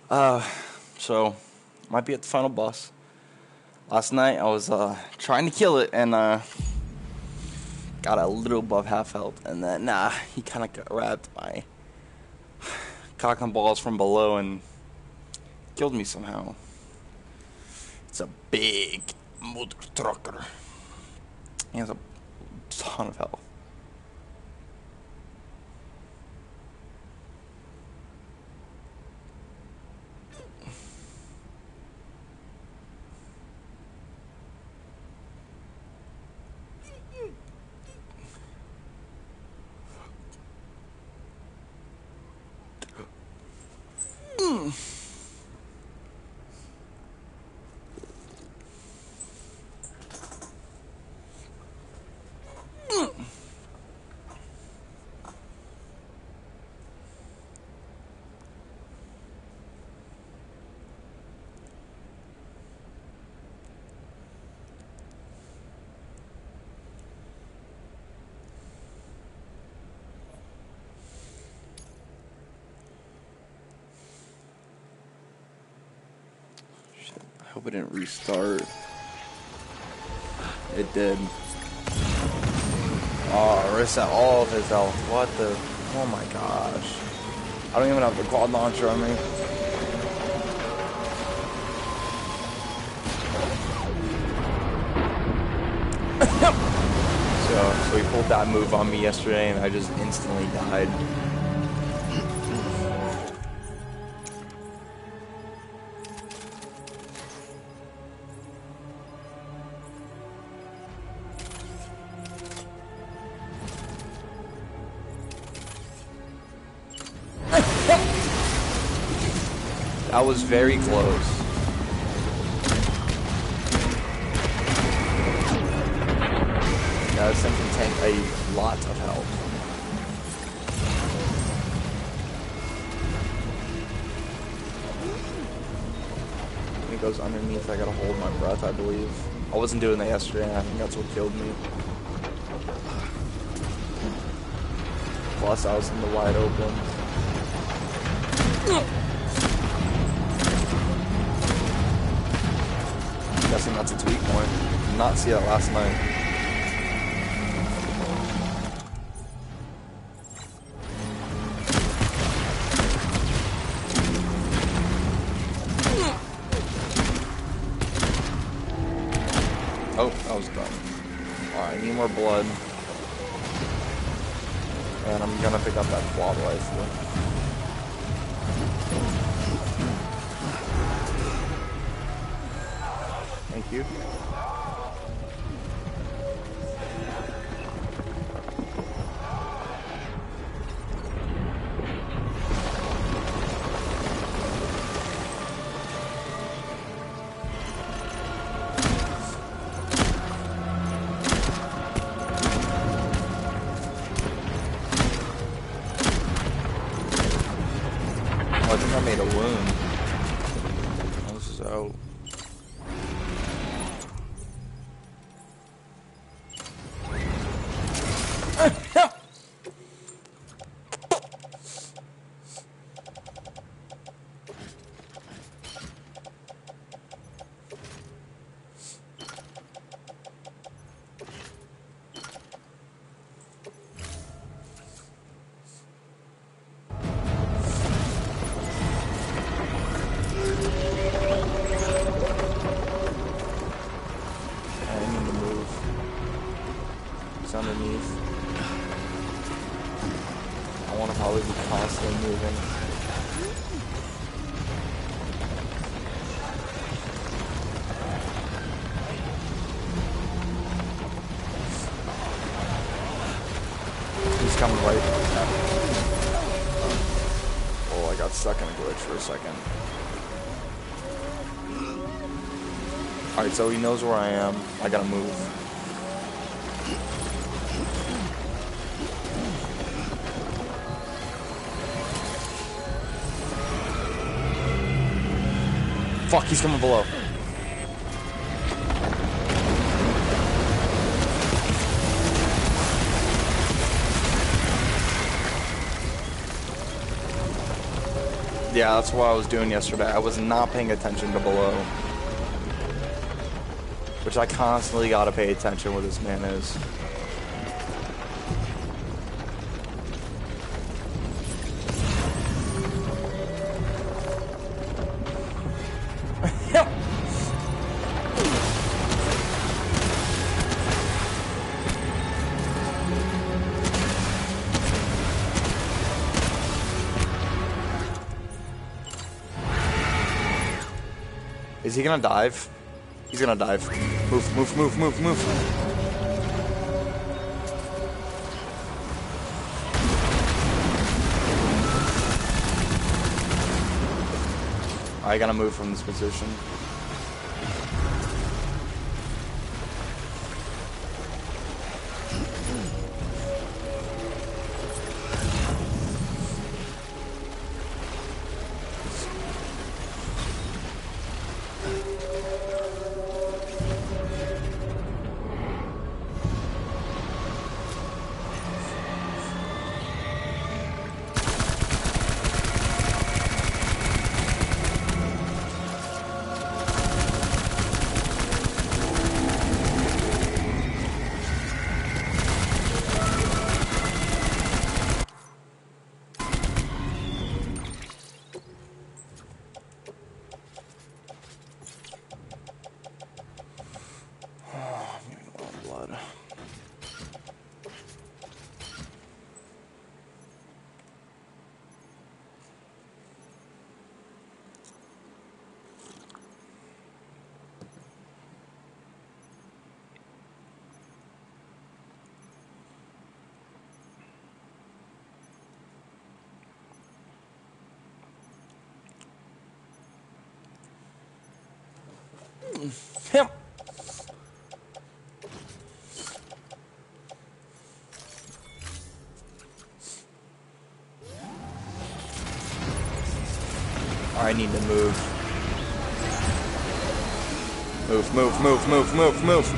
Uh, so might be at the final boss. Last night I was trying to kill it and got a little above half health, and then he kind of grabbed my cock and balls from below and killed me somehow. It's a big mother trucker. He has a ton of health. I hope it didn't restart. It did. Oh, reset all of his health. What the? Oh my gosh. I don't even have the quad launcher on me. So he pulled that move on me yesterday and I just instantly died. That was very close. This thing can tank a lot of health. When it goes underneath, I gotta hold my breath, I believe. I wasn't doing that yesterday, and I think that's what killed me. Plus, I was in the wide open. I'm guessing that's its weak point. Did not see that last night. Oh, that was dumb. Alright, I need more blood. And I'm gonna pick up that quad rifle. Thank you. I think I made a wound. Oh, this is out. Underneath. I want to probably be constantly moving. He's coming right. Oh, I got stuck in a glitch for a second. Alright, so he knows where I am. I gotta move. Fuck, he's coming below. Yeah, that's what I was doing yesterday. I was not paying attention to below. Which I constantly gotta pay attention where this man is. Is he gonna dive? He's gonna dive. Move, move, move, move, move. I gotta move from this position. Him. I need to move. Move, move, move, move, move, move.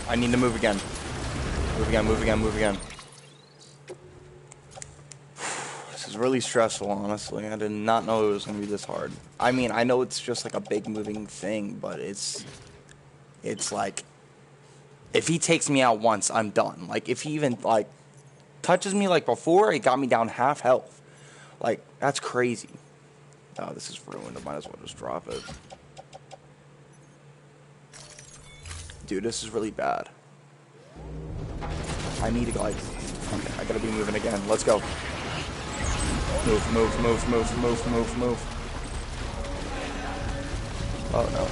I need to move again. Move again, move again, move again. This is really stressful, honestly. I did not know it was going to be this hard. I mean, I know it's just like a big moving thing, but it's like, if he takes me out once, I'm done. Like, if he even, like, touches me like before, it got me down half health. Like, that's crazy. Oh, this is ruined. I might as well just drop it. Dude, this is really bad. I need to go, like, okay, I gotta be moving again. Let's go. Move, move, move, move, move, move, move. Oh, no.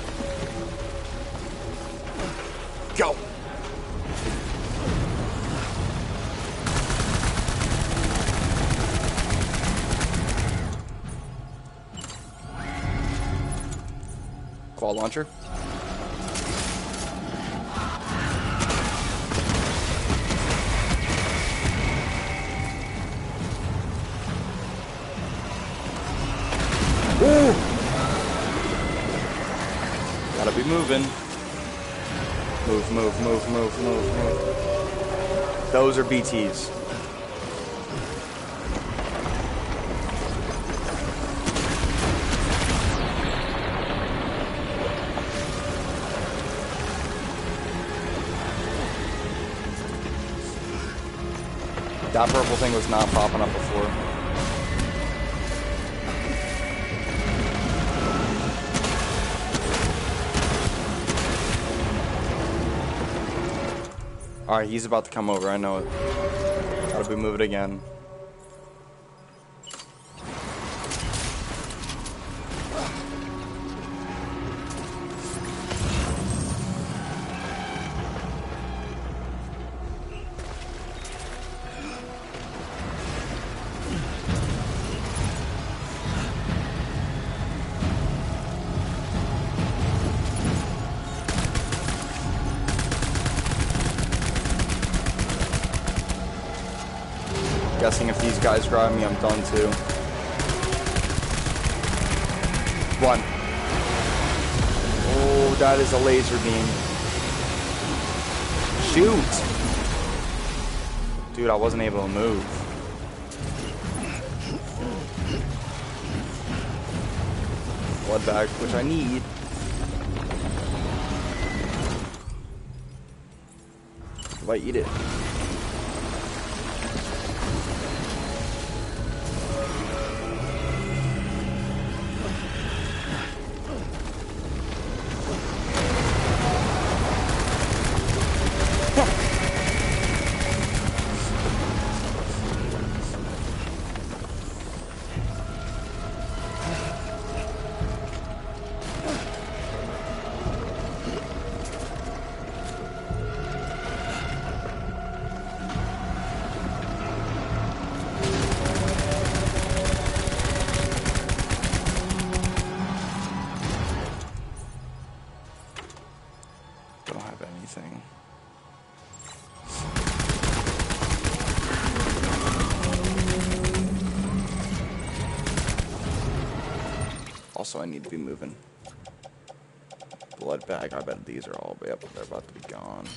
Go! Quad launcher. Ooh. Gotta be moving. Move, move, move, move, move, move. Those are BTs. That purple thing was not popping up before. Alright, he's about to come over, I know it. Gotta be moving again. Guessing if these guys grab me, I'm done too. One. Oh, that is a laser beam. Shoot! Dude, I wasn't able to move. Blood bag, which I need. Do I eat it? Don't have anything. Also, I need to be moving. Blood bag. I bet these are all way up. They're about to be gone.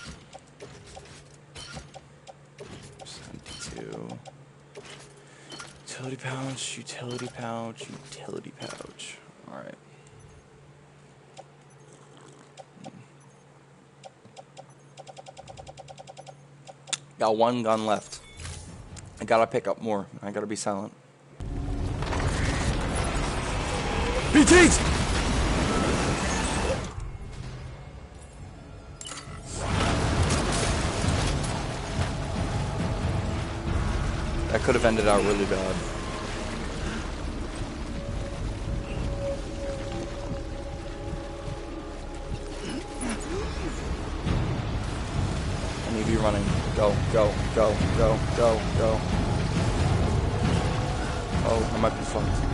72. Utility pouch. Utility pouch. Utility pouch. All right. Got one gun left. I gotta pick up more. I gotta be silent. BTs! That could have ended out really bad. I need to be running. Go, go, go, go, go, go. Oh, I might be fucked.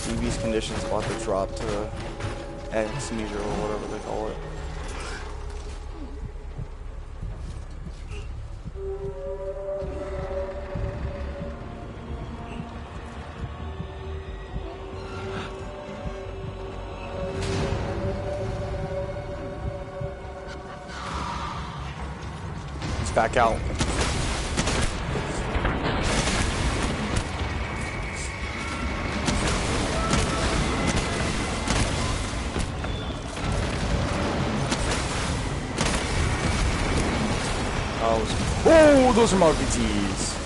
TV's conditions about to drop to X meter or whatever they call it. It's back out. Oh, those are RPGs.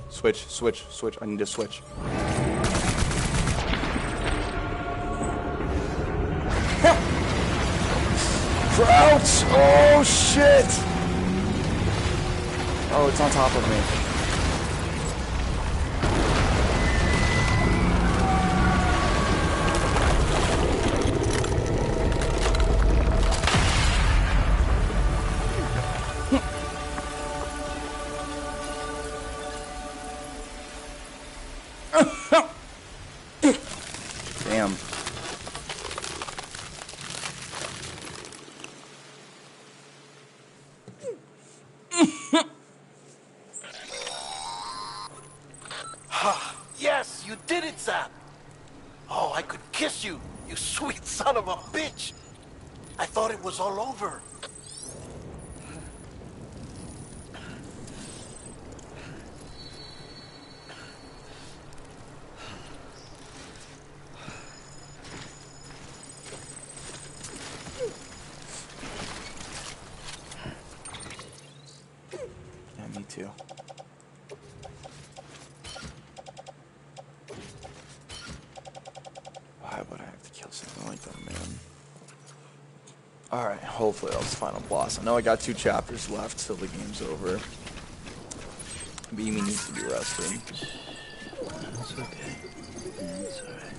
Switch. I need to switch. Crouch! Oh, shit! Oh, it's on top of me. Damn. Yes, you did it, Zap. Oh, I could kiss you, you sweet son of a bitch. I thought it was all over. Yeah, me too. Why would I have to kill something like that, man? Alright, hopefully that's the final boss. I know I got 2 chapters left till the game's over. Beamy needs to be rested. That's okay. That's alright.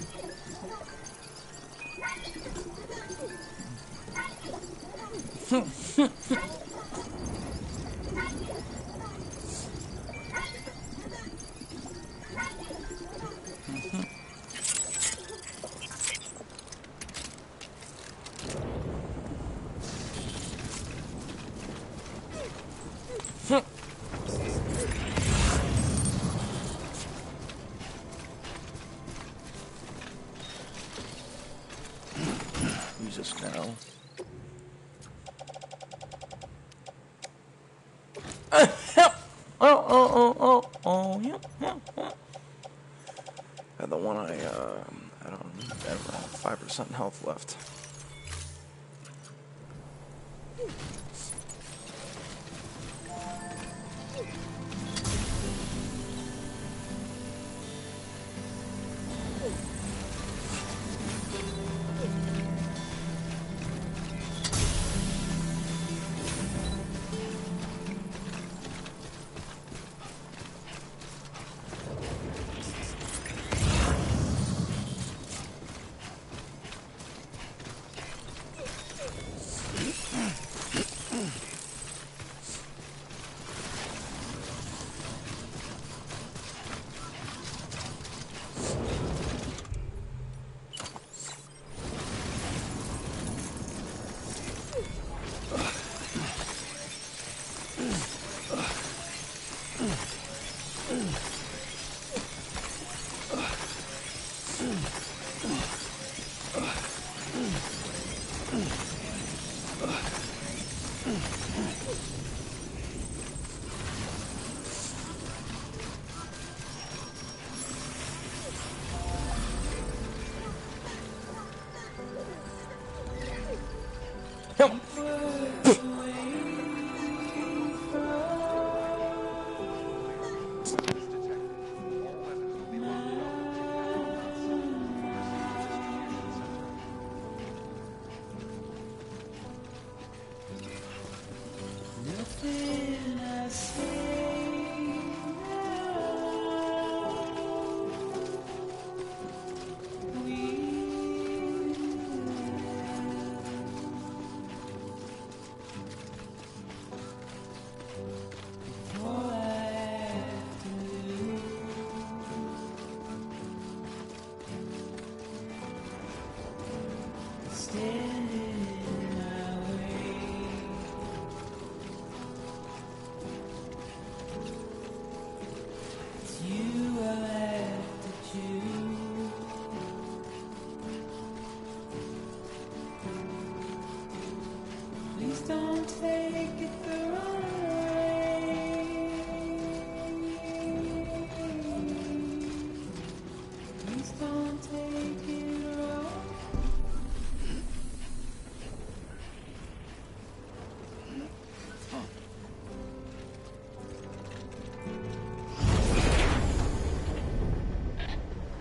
Use this now. Yeah. And the one I don't have 5% health left.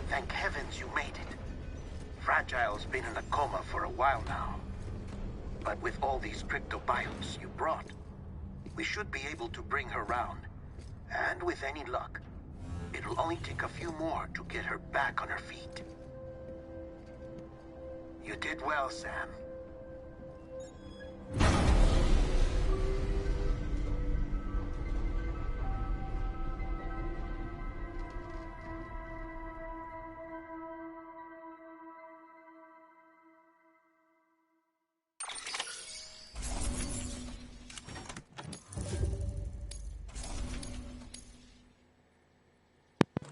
Thank heavens you made it. Fragile's been in a coma for a while now. But with all these cryptobiotes you brought, we should be able to bring her round. And with any luck, it'll only take a few more to get her back on her feet. You did well, Sam.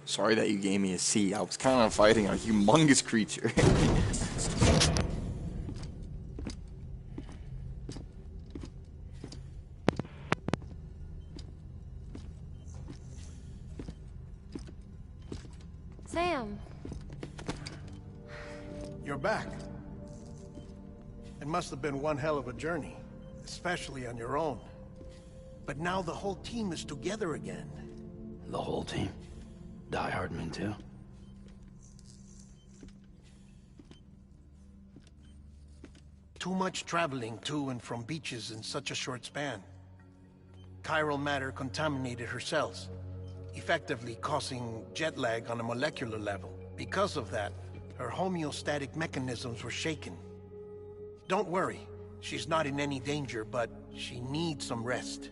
Sorry that you gave me a C. I was kind of fighting a humongous creature. Sam. You're back. It must have been one hell of a journey, especially on your own. But now the whole team is together again. The whole team? Die Hardman too? Too much traveling to and from beaches in such a short span. Chiral matter contaminated her cells. effectively causing jet lag on a molecular level. Because of that, her homeostatic mechanisms were shaken. Don't worry, she's not in any danger, but she needs some rest.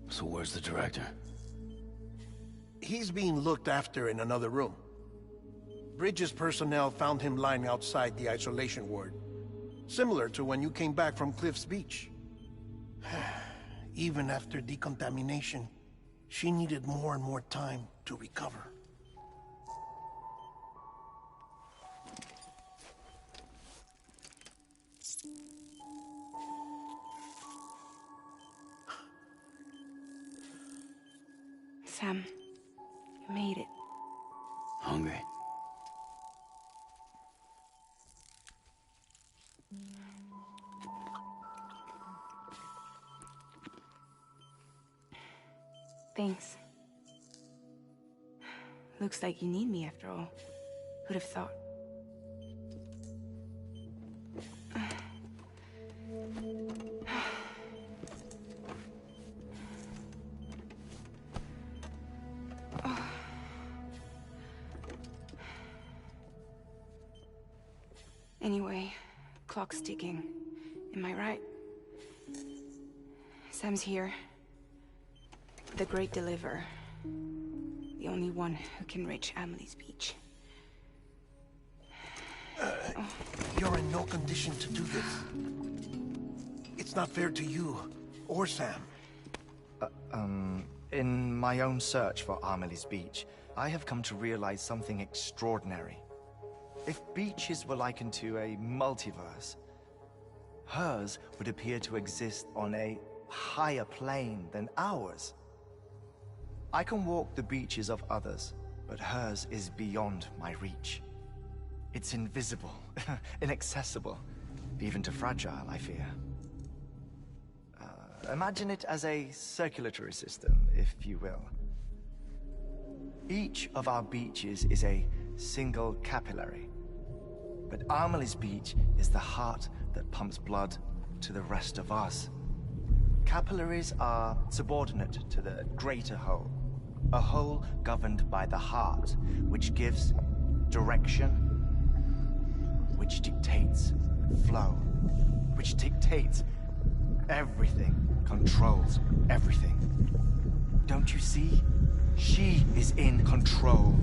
So where's the director? He's being looked after in another room. Bridges personnel found him lying outside the isolation ward. Similar to when you came back from Cliff's Beach. Even after decontamination, she needed more and more time to recover. Sam, you made it. Hungry? Thanks. Looks like you need me after all. Who'd have thought? Anyway, clock's ticking. Am I right? Sam's here. The Great Deliverer. The only one who can reach Amelie's Beach. You're in no condition to do this. It's not fair to you, or Sam. In my own search for Amelie's Beach, I have come to realize something extraordinary. If beaches were likened to a multiverse, hers would appear to exist on a higher plane than ours. I can walk the beaches of others, but hers is beyond my reach. It's invisible, inaccessible, even to Fragile, I fear. Imagine it as a circulatory system, if you will. Each of our beaches is a single capillary. But Amelie's Beach is the heart that pumps blood to the rest of us. Capillaries are subordinate to the greater whole. A whole governed by the heart, which gives direction, which dictates flow, which dictates everything, controls everything. Don't you see? She is in control.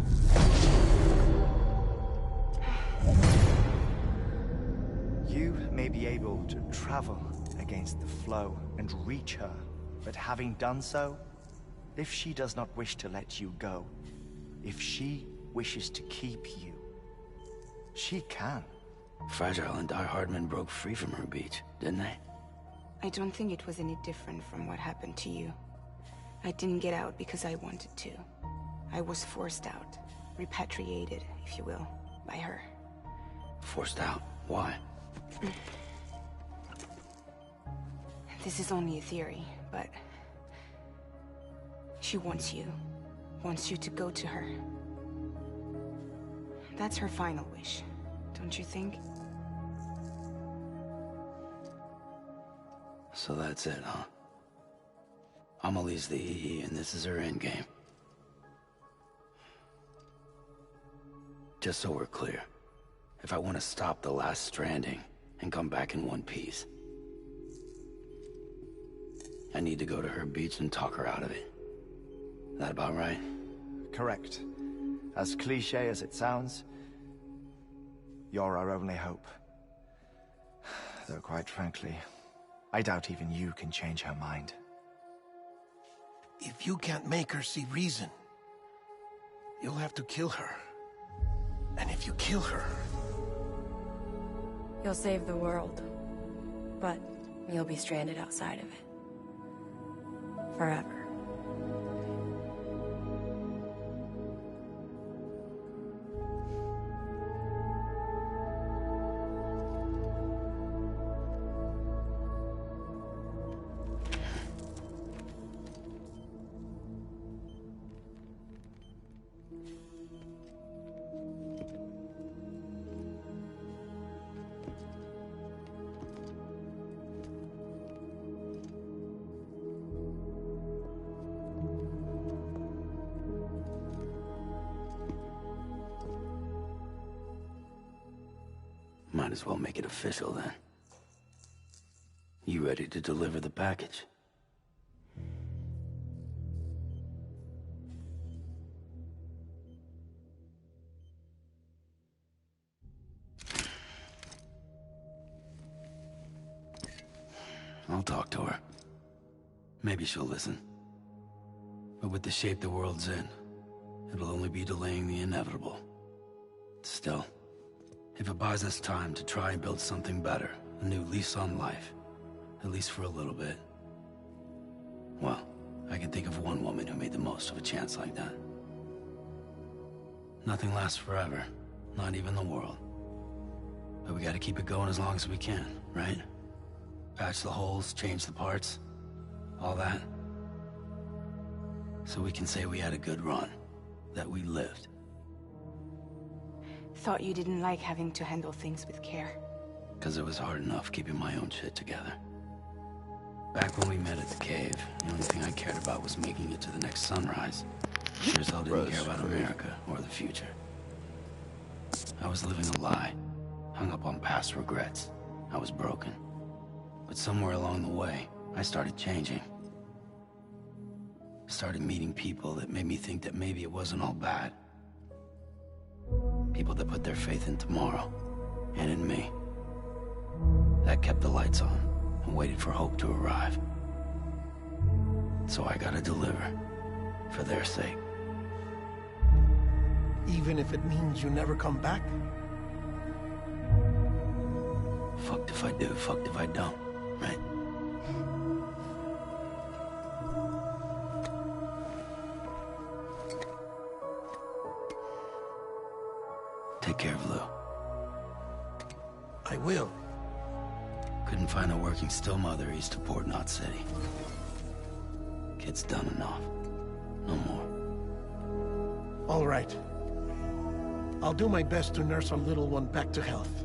You may be able to travel against the flow and reach her, but having done so, if she does not wish to let you go, if she wishes to keep you, she can. Fragile and Die Hardman broke free from her beach, didn't they? I don't think it was any different from what happened to you. I didn't get out because I wanted to. I was forced out. Repatriated, if you will, by her. Forced out? Why? This is only a theory, but... she wants you. Wants you to go to her. That's her final wish, don't you think? So that's it, huh? Amelie's the EE, and this is her endgame. Just so we're clear, if I want to stop the last Stranding and come back in one piece, I need to go to her beach and talk her out of it. That about right? Correct. As cliché as it sounds, you're our only hope. Though quite frankly, I doubt even you can change her mind. If you can't make her see reason, you'll have to kill her. And if you kill her... You'll save the world, but you'll be stranded outside of it. Forever. as well make it official then. You ready to deliver the package? I'll talk to her. Maybe she'll listen. But with the shape the world's in, it'll only be delaying the inevitable. Still, if it buys us time to try and build something better, a new lease on life, at least for a little bit, well, I can think of one woman who made the most of a chance like that. Nothing lasts forever, not even the world. But we gotta keep it going as long as we can, right? Patch the holes, change the parts, all that. So we can say we had a good run, that we lived. Thought you didn't like having to handle things with care. 'Cause it was hard enough keeping my own shit together. Back when we met at the cave, the only thing I cared about was making it to the next sunrise. Sure as hell didn't care about America or the future. I was living a lie, hung up on past regrets. I was broken. But somewhere along the way, I started changing. Started meeting people that made me think that maybe it wasn't all bad. People that put their faith in tomorrow, and in me. That kept the lights on, and waited for hope to arrive. So I gotta deliver, for their sake. Even if it means you never come back? Fucked if I do, fucked if I don't, right? Take care of Lou. I will. Couldn't find a working still mother east of Port Knot City. Kid's done enough. No more. All right. I'll do my best to nurse our little one back to health.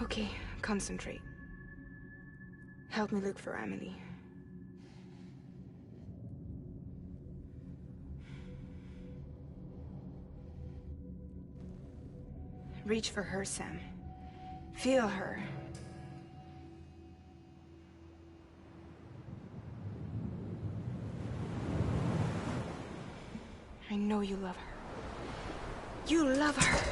Okay, concentrate. Help me look for Emily. Reach for her, Sam. Feel her. I know you love her. You love her!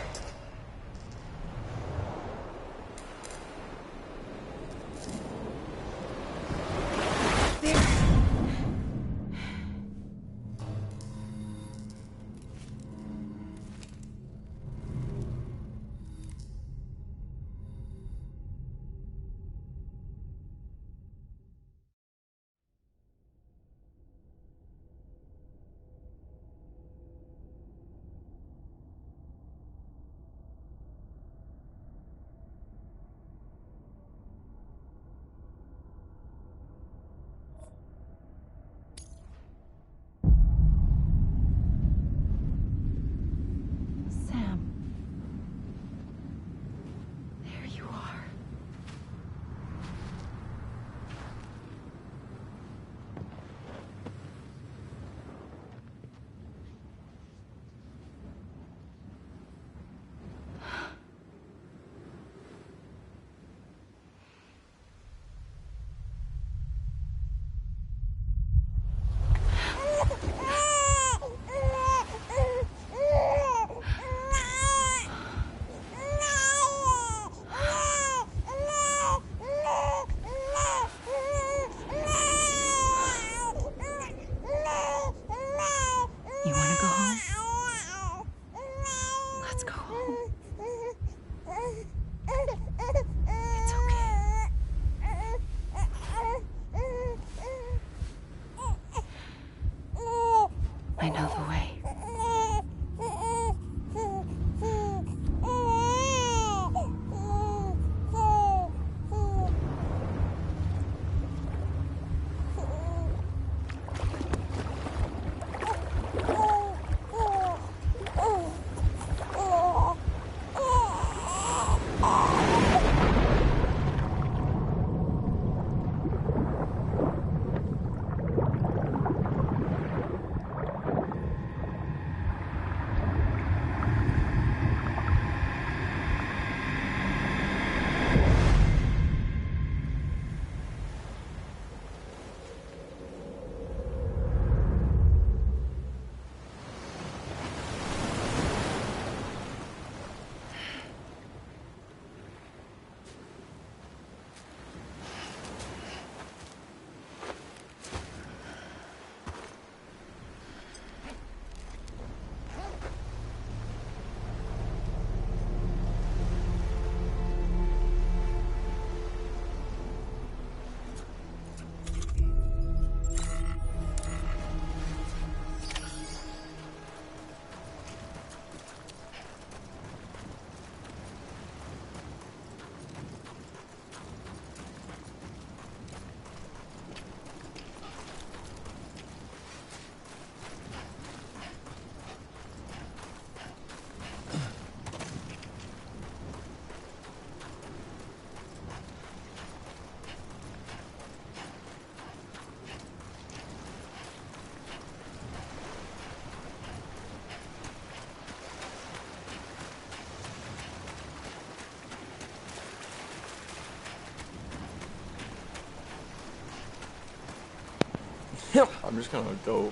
I'm just gonna go.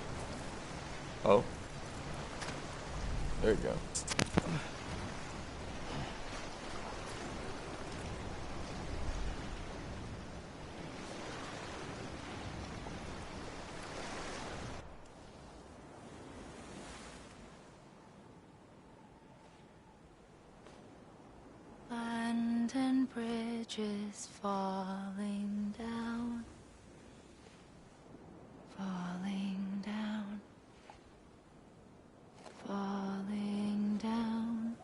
Oh. There you go. London Bridge is falling down, falling down, falling down.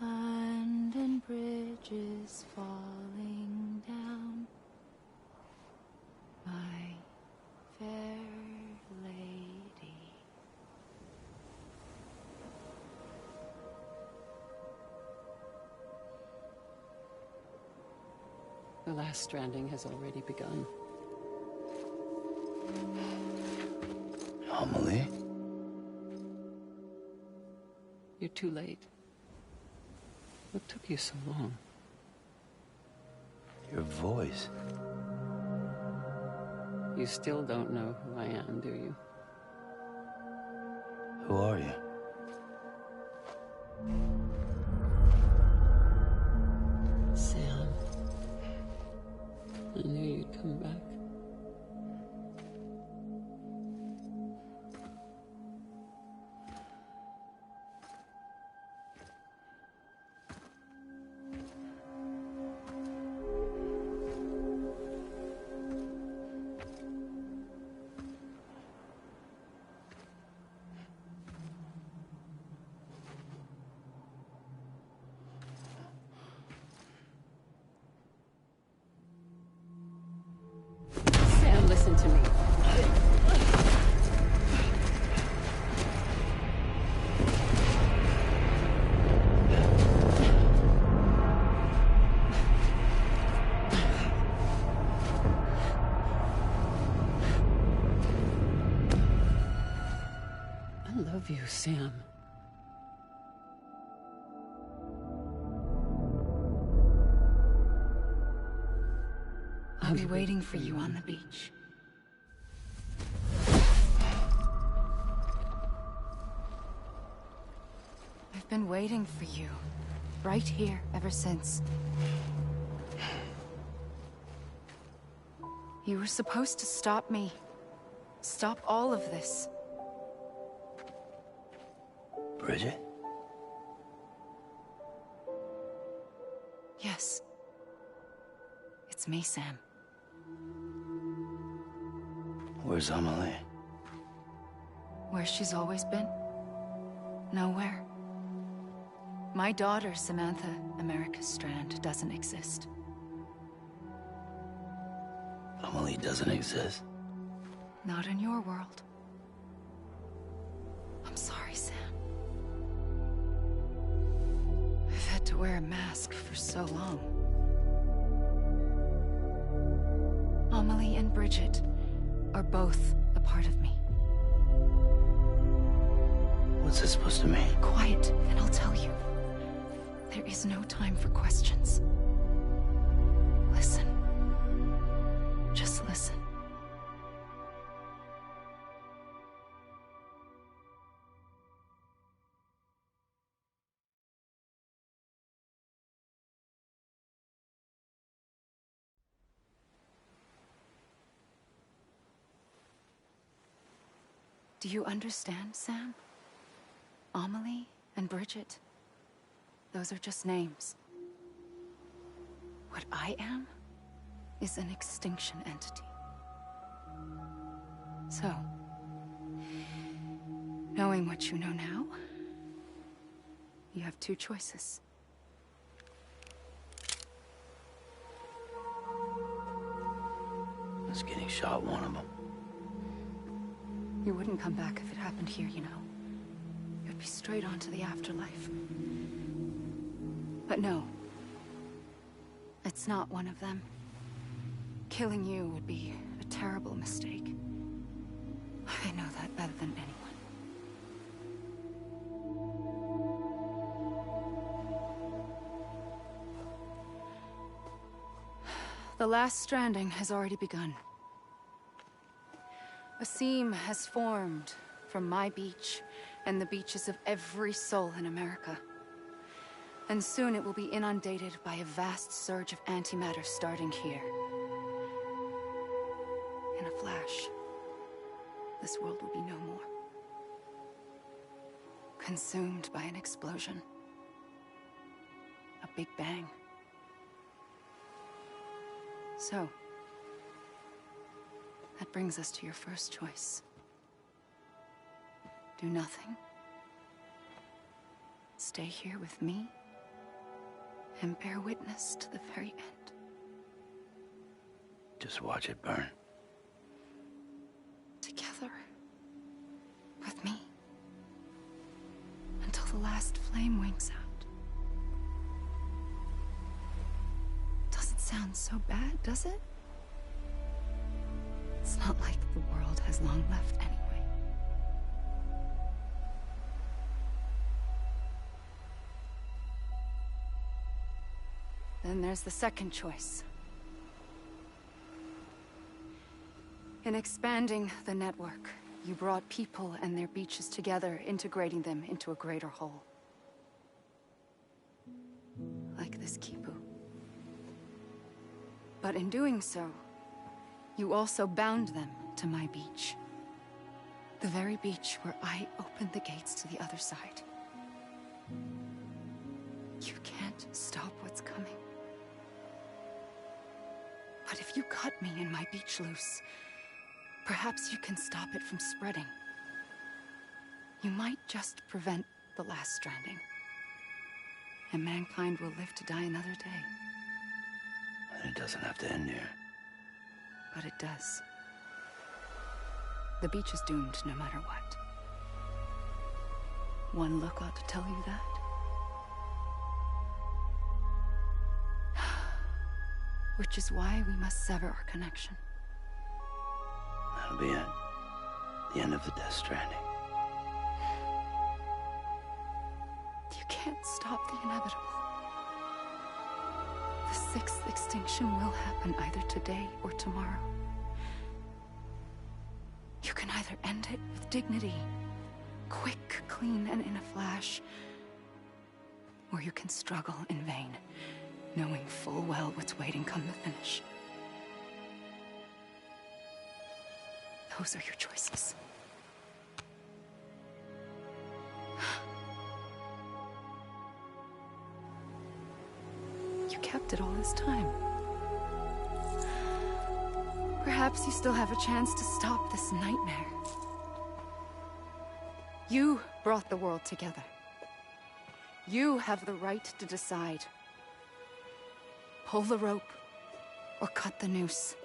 London Bridge is falling down, my fair lady. The last stranding has already begun. Amelie? You're too late. What took you so long? Your voice. You still don't know who I am, do you? Who are you? Sam. I knew you'd come back. Sam, listen to me. I love you, Sam. I'll be waiting for you on the beach. I've been waiting for you, right here, ever since. You were supposed to stop me. Stop all of this. Bridget? Yes. It's me, Sam. Where's Amelie? Where she's always been? Nowhere. My daughter, Samantha America Strand, doesn't exist. Amelie doesn't exist. Not in your world. I'm sorry, Sam. I've had to wear a mask for so long. Amelie and Bridget are both a part of me. What's this supposed to mean? Quiet, and I'll tell you. There is no time for questions. Listen. Just listen. Do you understand, Sam? Amelie and Bridget, those are just names. What I am is an extinction entity. So, knowing what you know now, you have two choices. Is getting shot one of them? You wouldn't come back if it happened here, you know. You'd be straight on to the afterlife. But no. It's not one of them. Killing you would be a terrible mistake. I know that better than anyone. The last stranding has already begun. A seam has formed from my beach and the beaches of every soul in America. And soon it will be inundated by a vast surge of antimatter starting here. In a flash, this world will be no more. Consumed by an explosion. A big bang. So, that brings us to your first choice. Do nothing. Stay here with me. And bear witness to the very end. Just watch it burn. Together. With me. Until the last flame winks out. Doesn't sound so bad, does it? It's not like the world has long left anyway. Then there's the second choice. In expanding the network, you brought people and their beaches together, integrating them into a greater whole. Like this Kipu. But in doing so, you also bound them to my beach. The very beach where I opened the gates to the other side. You can't stop what's coming. But if you cut me and my beach loose, perhaps you can stop it from spreading. You might just prevent the last stranding. And mankind will live to die another day. And it doesn't have to end here. But it does. The beach is doomed no matter what. One look ought to tell you that. Which is why we must sever our connection. That'll be it. The end of the Death Stranding. You can't stop the inevitable. The sixth extinction will happen either today or tomorrow. You can either end it with dignity, quick, clean, and in a flash, or you can struggle in vain, knowing full well what's waiting come the finish. Those are your choices. You kept it all this time. Perhaps you still have a chance to stop this nightmare. You brought the world together. You have the right to decide. Pull the rope, or cut the noose.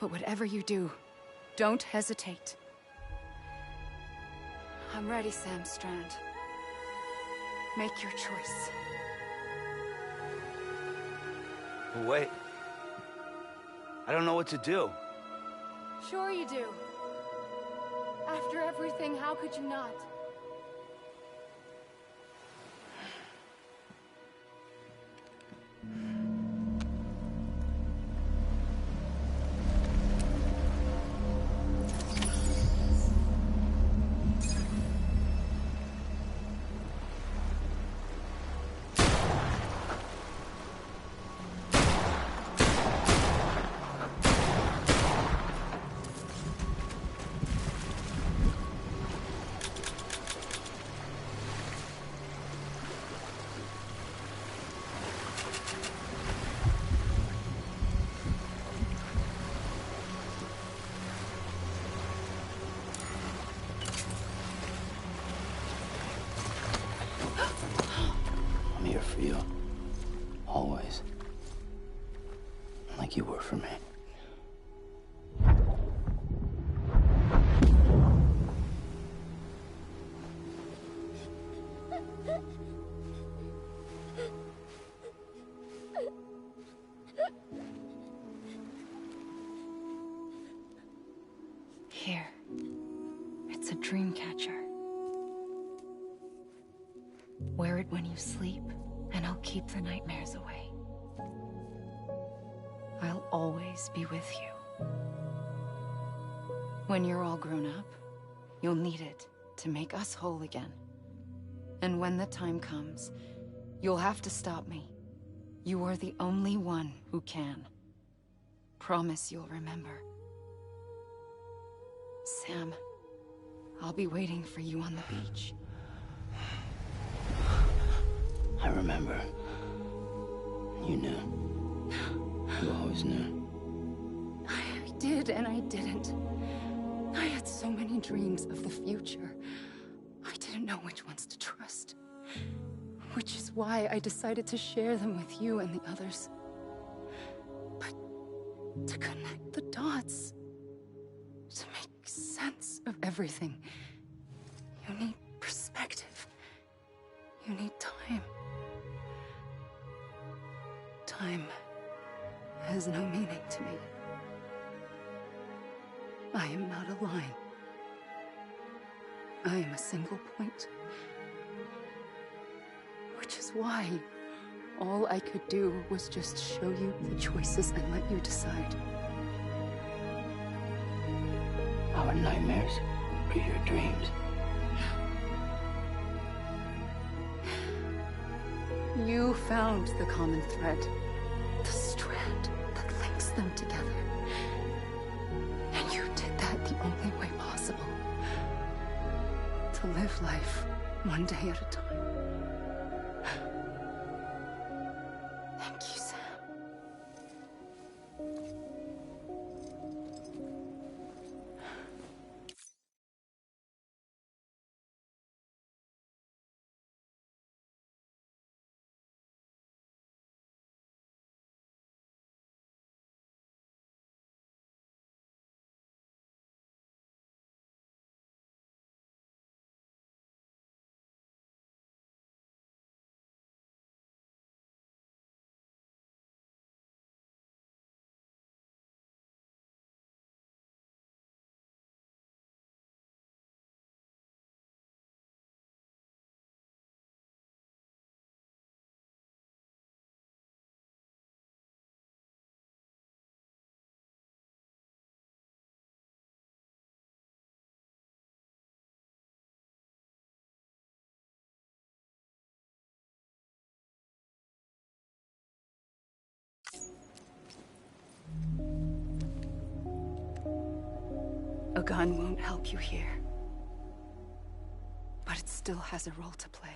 But whatever you do, don't hesitate. I'm ready, Sam Strand. Make your choice. Wait. I don't know what to do. Sure you do. After everything, how could you not? I'm here for you. Always. Like you were for me. Here. It's a dream catcher. Wear it when you sleep, and I'll keep the nightmares away. I'll always be with you. When you're all grown up, you'll need it to make us whole again. And when the time comes, you'll have to stop me. You are the only one who can. Promise you'll remember. Sam, I'll be waiting for you on the beach. I remember. You knew. You always knew. I did and I didn't. I had so many dreams of the future. I didn't know which ones to trust. Which is why I decided to share them with you and the others. But to connect the dots, to make sense of everything, you need perspective. You need time. Time has no meaning to me. I am not a line. I am a single point. Which is why all I could do was just show you the choices and let you decide. Our nightmares or your dreams? You found the common thread, the strand that links them together. And you did that the only way possible. To live life one day at a time. Thank you, Sam. A gun won't help you here. But it still has a role to play.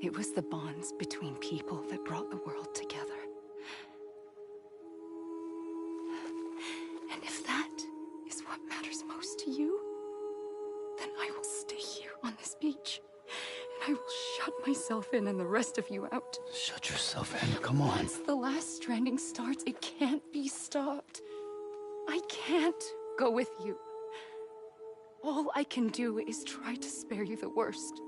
It was the bonds between people that brought the world together. And if that is what matters most to you, then I will stay here on this beach. And I will shut myself in and the rest of you out. Shut yourself in, come on. Once the last stranding starts, it can't be stopped. I can't go with you. All I can do is try to spare you the worst.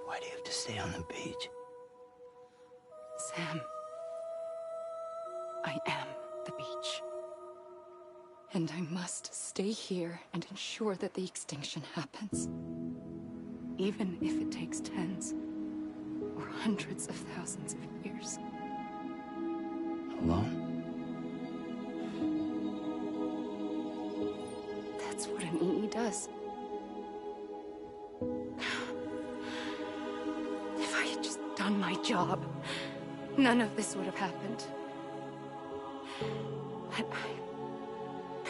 Why do you have to stay on the beach? Sam, I am the beach. And I must stay here and ensure that the extinction happens. Even if it takes tens or hundreds of thousands of years. Alone? That's what an EE does. If I had just done my job, none of this would have happened. But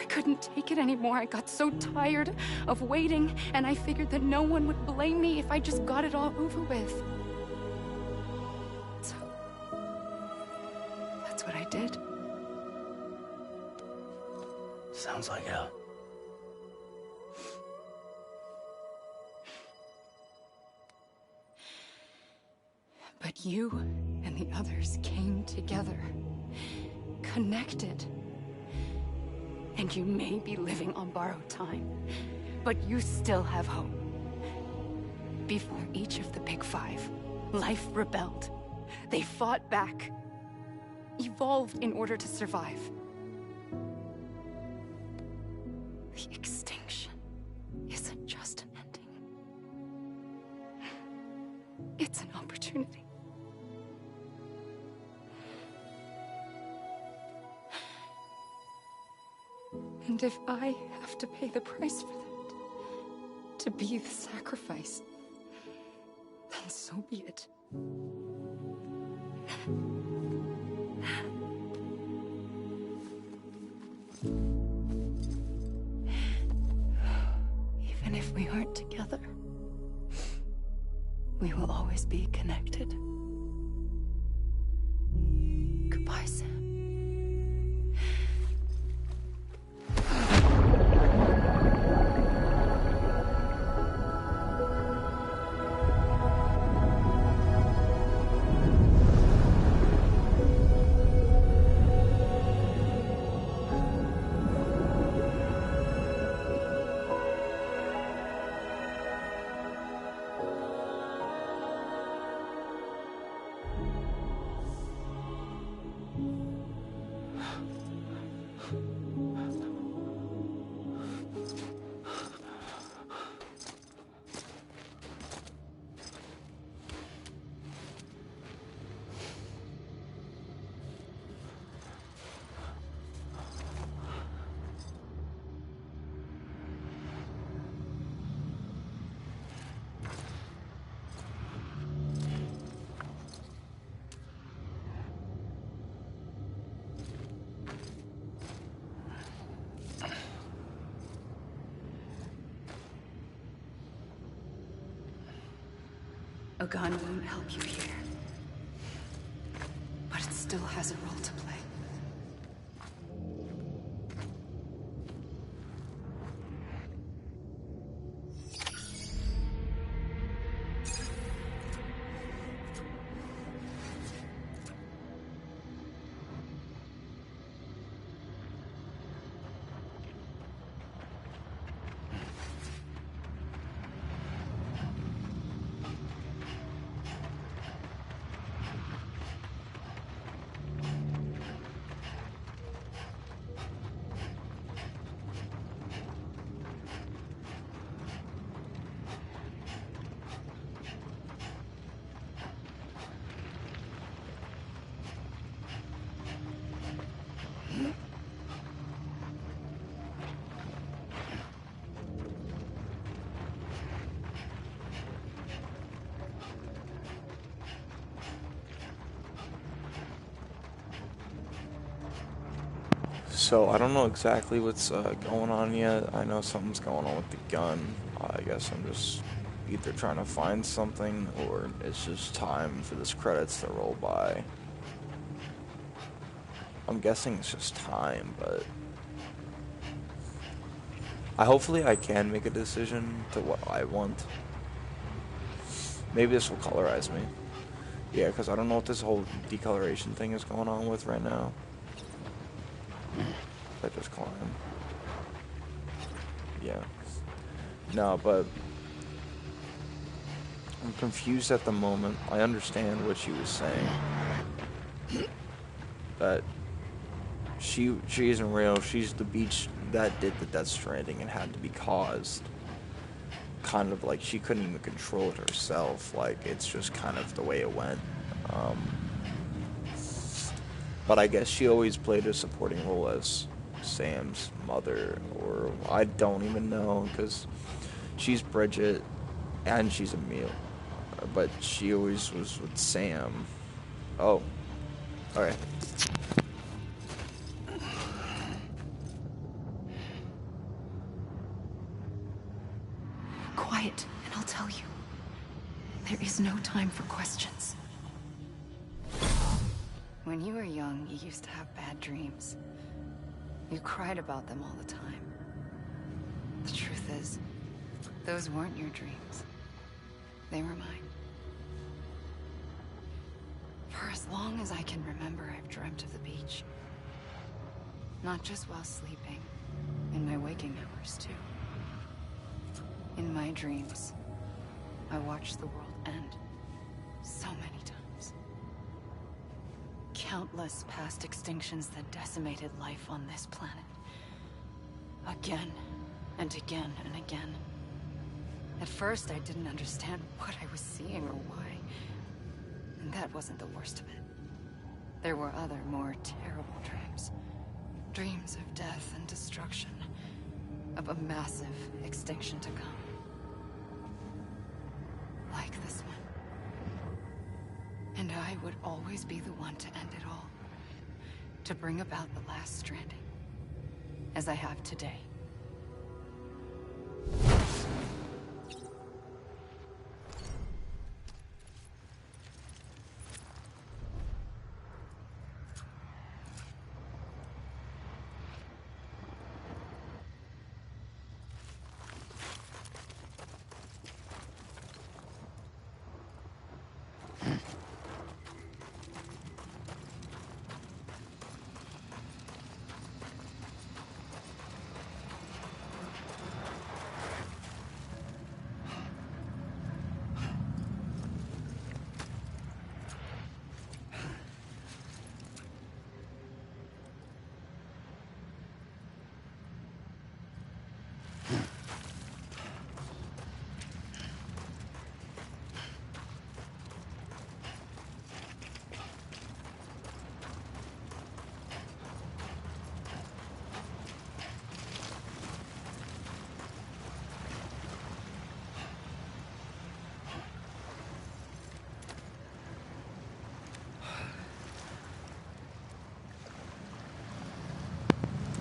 I couldn't take it anymore. I got so tired of waiting, and I figured that no one would blame me if I just got it all over with. So, that's what I did. Sounds like hell. But you and the others came together, connected. And you may be living on borrowed time, but you still have hope. Before each of the Big Five, life rebelled. They fought back, evolved in order to survive. The extinction isn't just an ending. It's an opportunity. And if I have to pay the price for that, to be the sacrifice, then so be it. Even if we aren't together, we will always be connected. Goodbye, Sam. A gun won't help you here. But it still has a role to play. So I don't know exactly what's going on yet. I know something's going on with the gun. I guess I'm just either trying to find something or it's just time for this credits to roll by. I'm guessing it's just time, but hopefully I can make a decision to what I want. Maybe this will colorize me. Yeah, because I don't know what this whole decoloration thing is going on with right now. I just climb. Yeah. No, but I'm confused at the moment. I understand what she was saying. That she isn't real. She's the beach that did the Death Stranding and had to be caused. Kind of like she couldn't even control it herself. Like, it's just kind of the way it went. But I guess she always played a supporting role as Sam's mother, or I don't even know, because she's Bridget and she's Emil, but she always was with Sam. Oh, alright. Quiet, and I'll tell you. There is no time for questions. When you were young, you used to have bad dreams. You cried about them all the time. The truth is, those weren't your dreams. They were mine. For as long as I can remember, I've dreamt of the beach. Not just while sleeping, in my waking hours too. In my dreams, I watched the world end so many times. Countless past extinctions that decimated life on this planet. Again, and again, and again. At first, I didn't understand what I was seeing or why. And that wasn't the worst of it. There were other, more terrible dreams. Dreams of death and destruction. Of a massive extinction to come. Like this one. And I would always be the one to end it all. To bring about the last stranding. As I have today.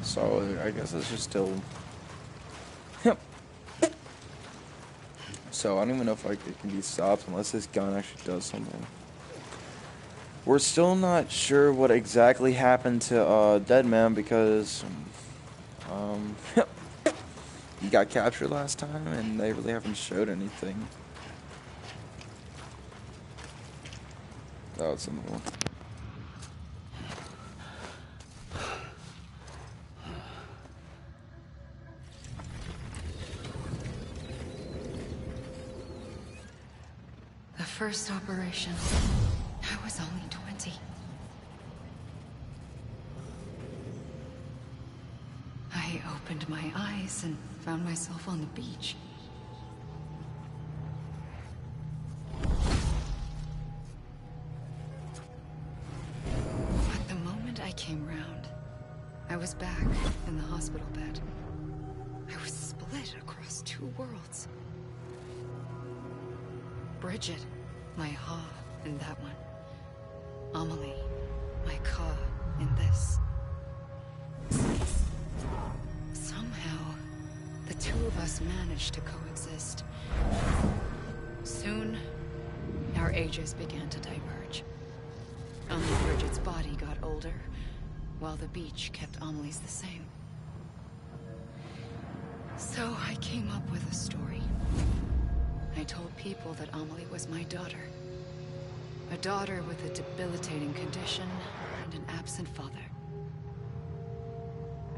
So I guess it's just still. Yep. So I don't even know if it can be stopped unless this gun actually does something. We're still not sure what exactly happened to Dead Man because he got captured last time and they really haven't showed anything. Oh, it's another one. The first operation, I was only 20. I opened my eyes and found myself on the beach. But the moment I came round, I was back in the hospital bed. I was split across two worlds. Bridget, my Ha in that one. Amelie, my Ka in this. Somehow, the two of us managed to coexist. Soon, our ages began to diverge. Only Bridget's body got older, while the beach kept Amelie's the same. So I came up with a story. I told people that Amelie was my daughter. A daughter with a debilitating condition and an absent father.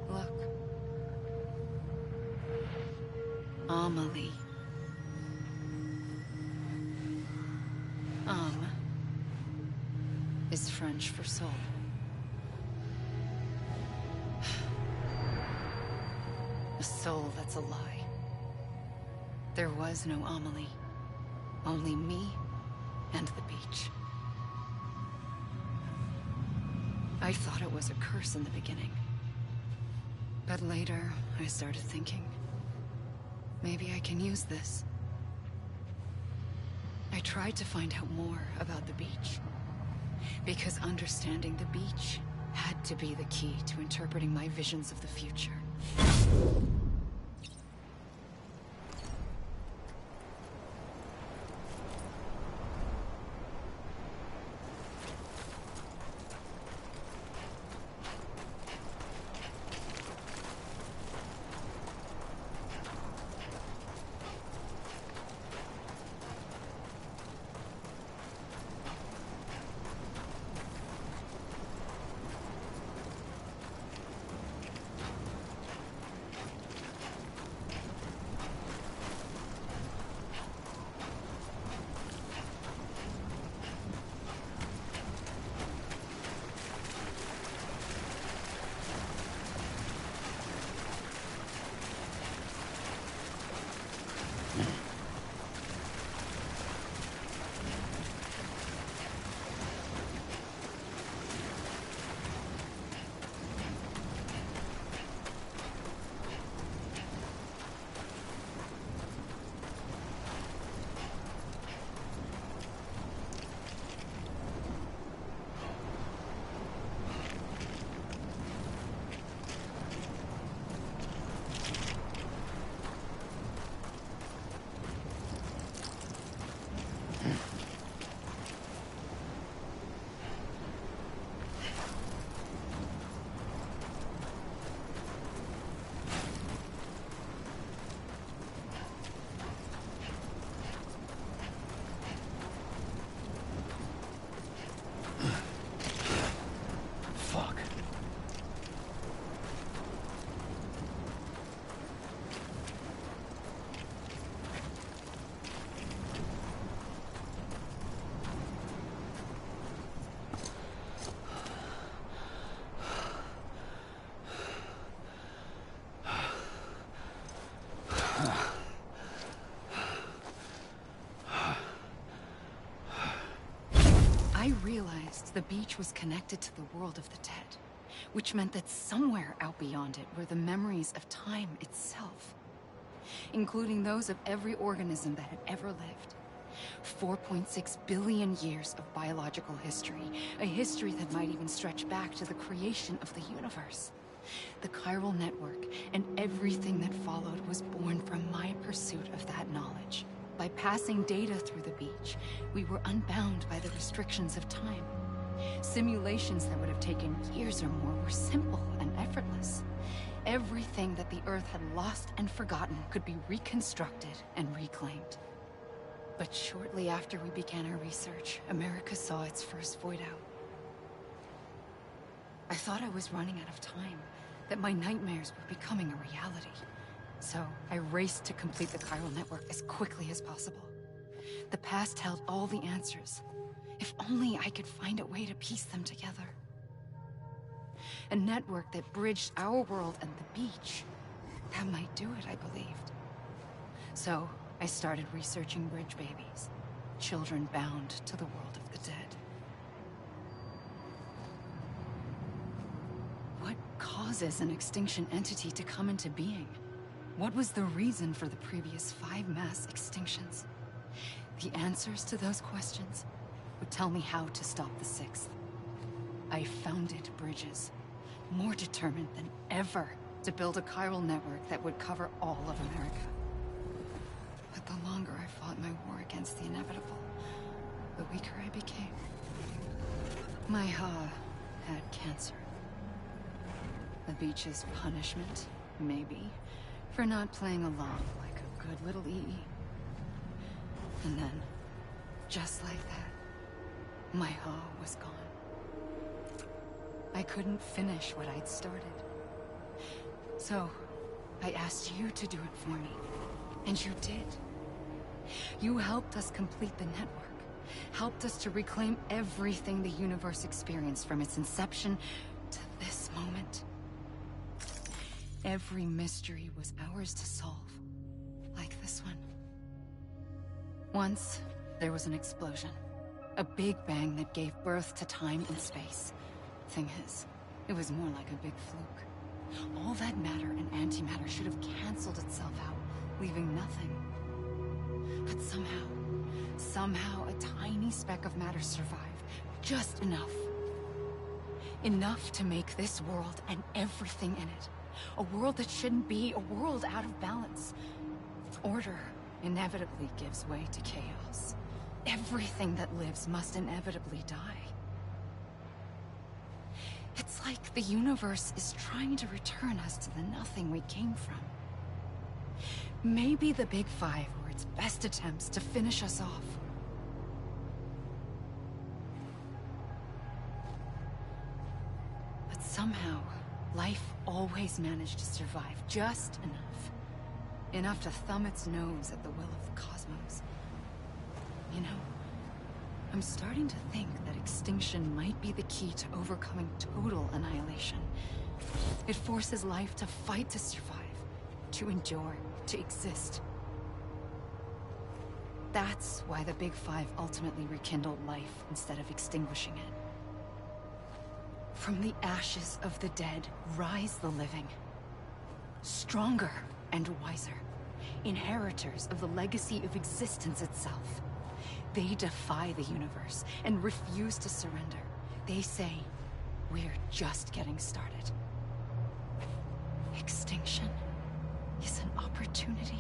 Look. Amelie. Is French for soul. A soul that's a lie. There was no Amelie. Only me and the beach. I thought it was a curse in the beginning. But later, I started thinking, maybe I can use this. I tried to find out more about the beach. Because understanding the beach had to be the key to interpreting my visions of the future. The beach was connected to the world of the dead, which meant that somewhere out beyond it were the memories of time itself, including those of every organism that had ever lived. 4.6 billion years of biological history, a history that might even stretch back to the creation of the universe. The chiral network and everything that followed was born from my pursuit of that knowledge. By passing data through the beach, we were unbound by the restrictions of time. Simulations that would have taken years or more were simple and effortless. Everything that the Earth had lost and forgotten could be reconstructed and reclaimed. But shortly after we began our research, America saw its first void out. I thought I was running out of time, that my nightmares were becoming a reality. So I raced to complete the chiral network as quickly as possible. The past held all the answers. If only I could find a way to piece them together. A network that bridged our world and the beach. That might do it, I believed. So I started researching bridge babies, children bound to the world of the dead. What causes an extinction entity to come into being? What was the reason for the previous 5 mass extinctions? The answers to those questions would tell me how to stop the 6th. I founded bridges, more determined than ever to build a chiral network that would cover all of America. But the longer I fought my war against the inevitable, the weaker I became. My Ha had cancer. The beach's punishment, maybe, for not playing along like a good little EE. And then, just like that, my Ha was gone. I couldn't finish what I'd started. So, I asked you to do it for me. And you did. You helped us complete the network. Helped us to reclaim everything the universe experienced from its inception to this moment. Every mystery was ours to solve. Like this one. Once, there was an explosion. A big bang that gave birth to time and space. Thing is, it was more like a big fluke. All that matter and antimatter should have canceled itself out, leaving nothing. But somehow a tiny speck of matter survived. Just enough. Enough to make this world and everything in it. A world that shouldn't be, a world out of balance. Order inevitably gives way to chaos. Everything that lives must inevitably die. It's like the universe is trying to return us to the nothing we came from. Maybe the Big Five were its best attempts to finish us off. But somehow, life always managed to survive just enough. Enough to thumb its nose at the will of the cosmos. You know, I'm starting to think that extinction might be the key to overcoming total annihilation. It forces life to fight to survive, to endure, to exist. That's why the Big Five ultimately rekindled life instead of extinguishing it. From the ashes of the dead rise the living. Stronger and wiser. Inheritors of the legacy of existence itself. They defy the universe and refuse to surrender. They say, we're just getting started. Extinction is an opportunity.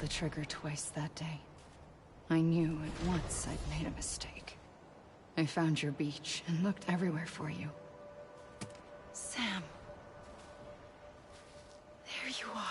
the trigger twice that day. I knew at once I'd made a mistake. I found your beach and looked everywhere for you. Sam. There you are.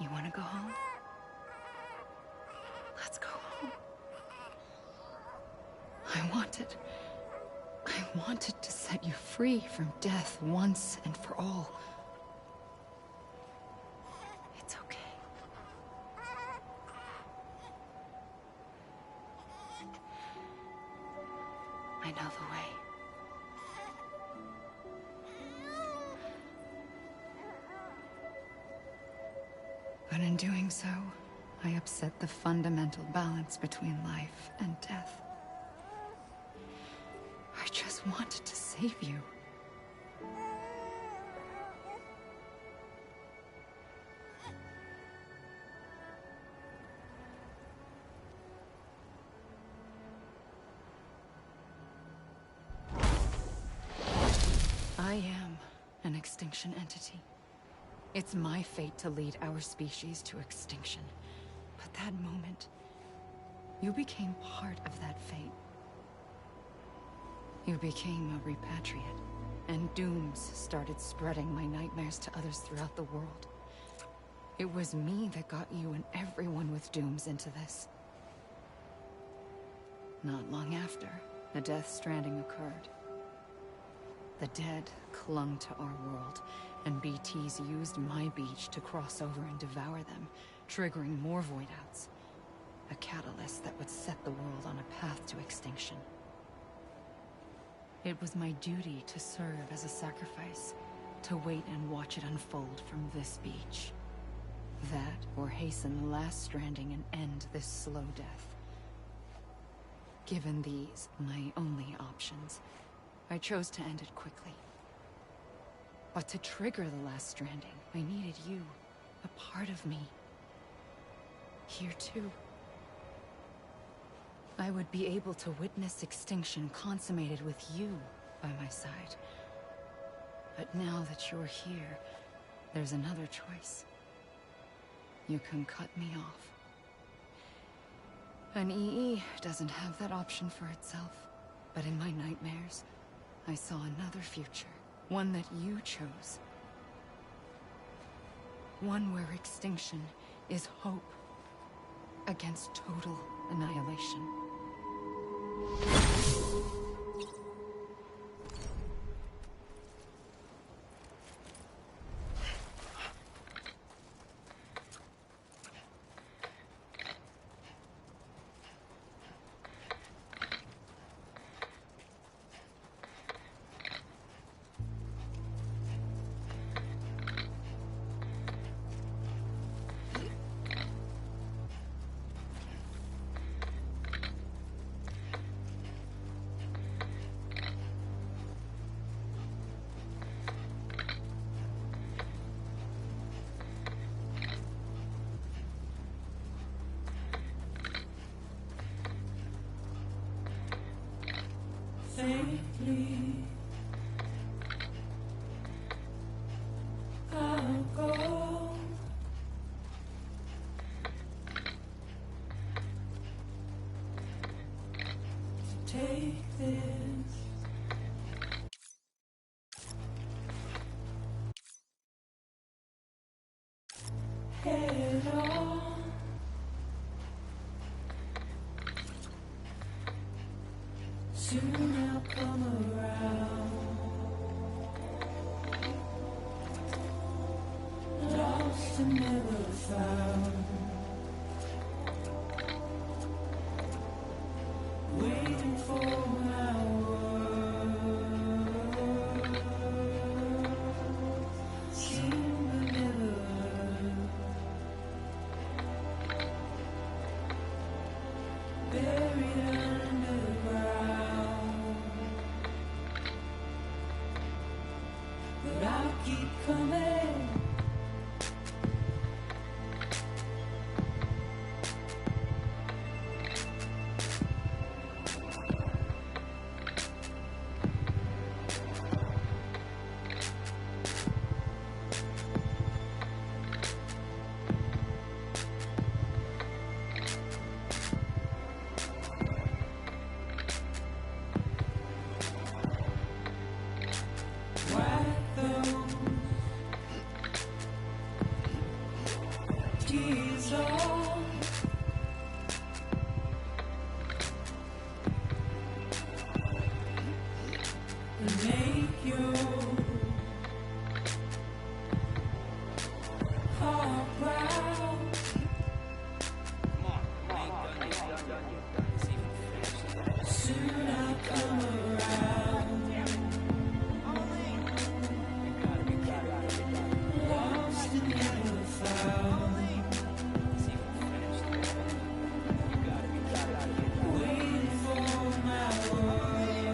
You want to go home? Let's go home. I wanted to set you free from death once and for all. It's okay. I know the way. But in doing so, I upset the fundamental balance between life and death. I just wanted to save you. I am an extinction entity. It's my fate to lead our species to extinction. But that moment, you became part of that fate. You became a repatriate, and dooms started spreading my nightmares to others throughout the world. It was me that got you and everyone with dooms into this. Not long after, the Death Stranding occurred. The dead clung to our world, and BTs used my beach to cross over and devour them, triggering more void outs. A catalyst that would set the world on a path to extinction. It was my duty to serve as a sacrifice, to wait and watch it unfold from this beach. That, or hasten the last stranding and end this slow death. Given these, my only options, I chose to end it quickly. But to trigger the last stranding, I needed you, a part of me. Here too. I would be able to witness extinction consummated with you by my side. But now that you're here, there's another choice. You can cut me off. An EE doesn't have that option for itself. But in my nightmares, I saw another future. One that you chose. One where extinction is hope against total annihilation. Safely, I'll go. To take this head on. Soon I'll come around. Lost and never found. coming. Wipe those tears off. And make your heart proud. Soon I'll come around. Lost and never found. Waiting for my word.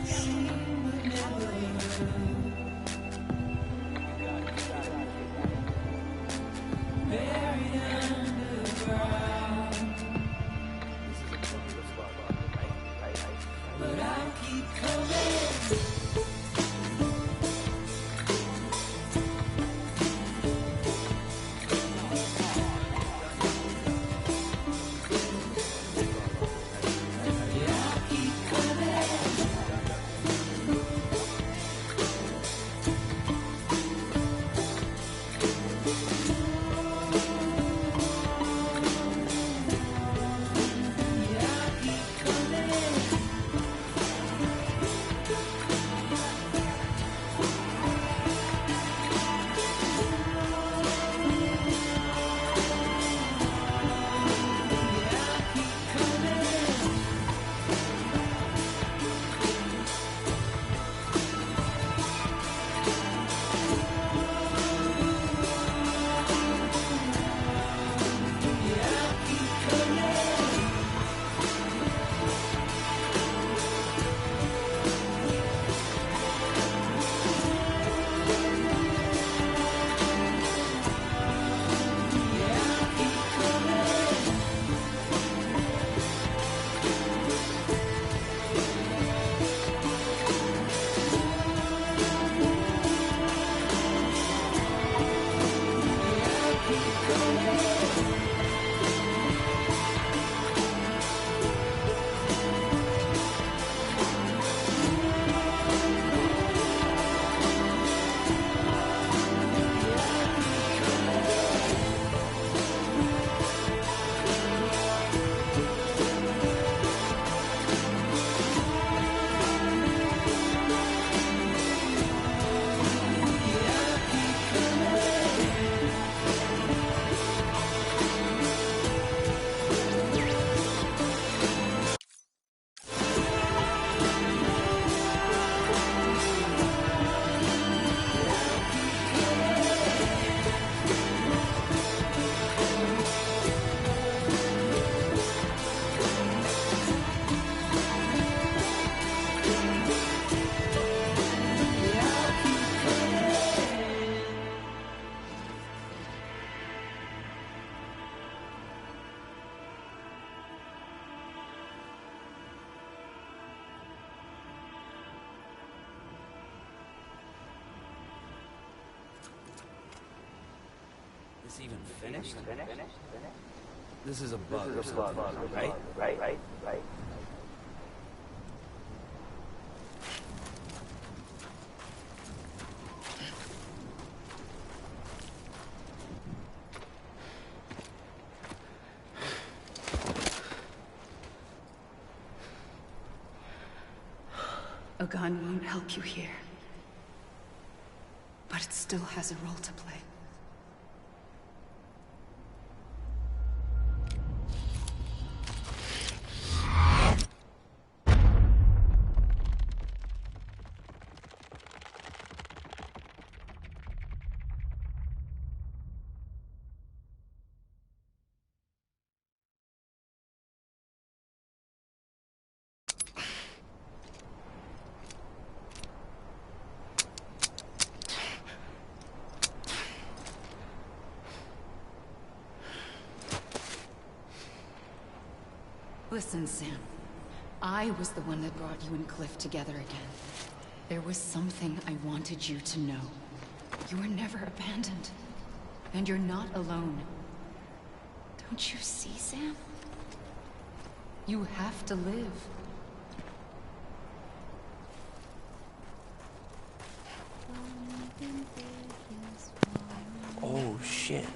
Seen but never heard. Buried underground. But I'll keep coming. This even finished? This is a bug or something, right? Right. A gun won't help you here. But it still has a role to play. Listen, Sam. I was the one that brought you and Cliff together again. There was something I wanted you to know. You were never abandoned. And you're not alone. Don't you see, Sam? You have to live. Oh, shit.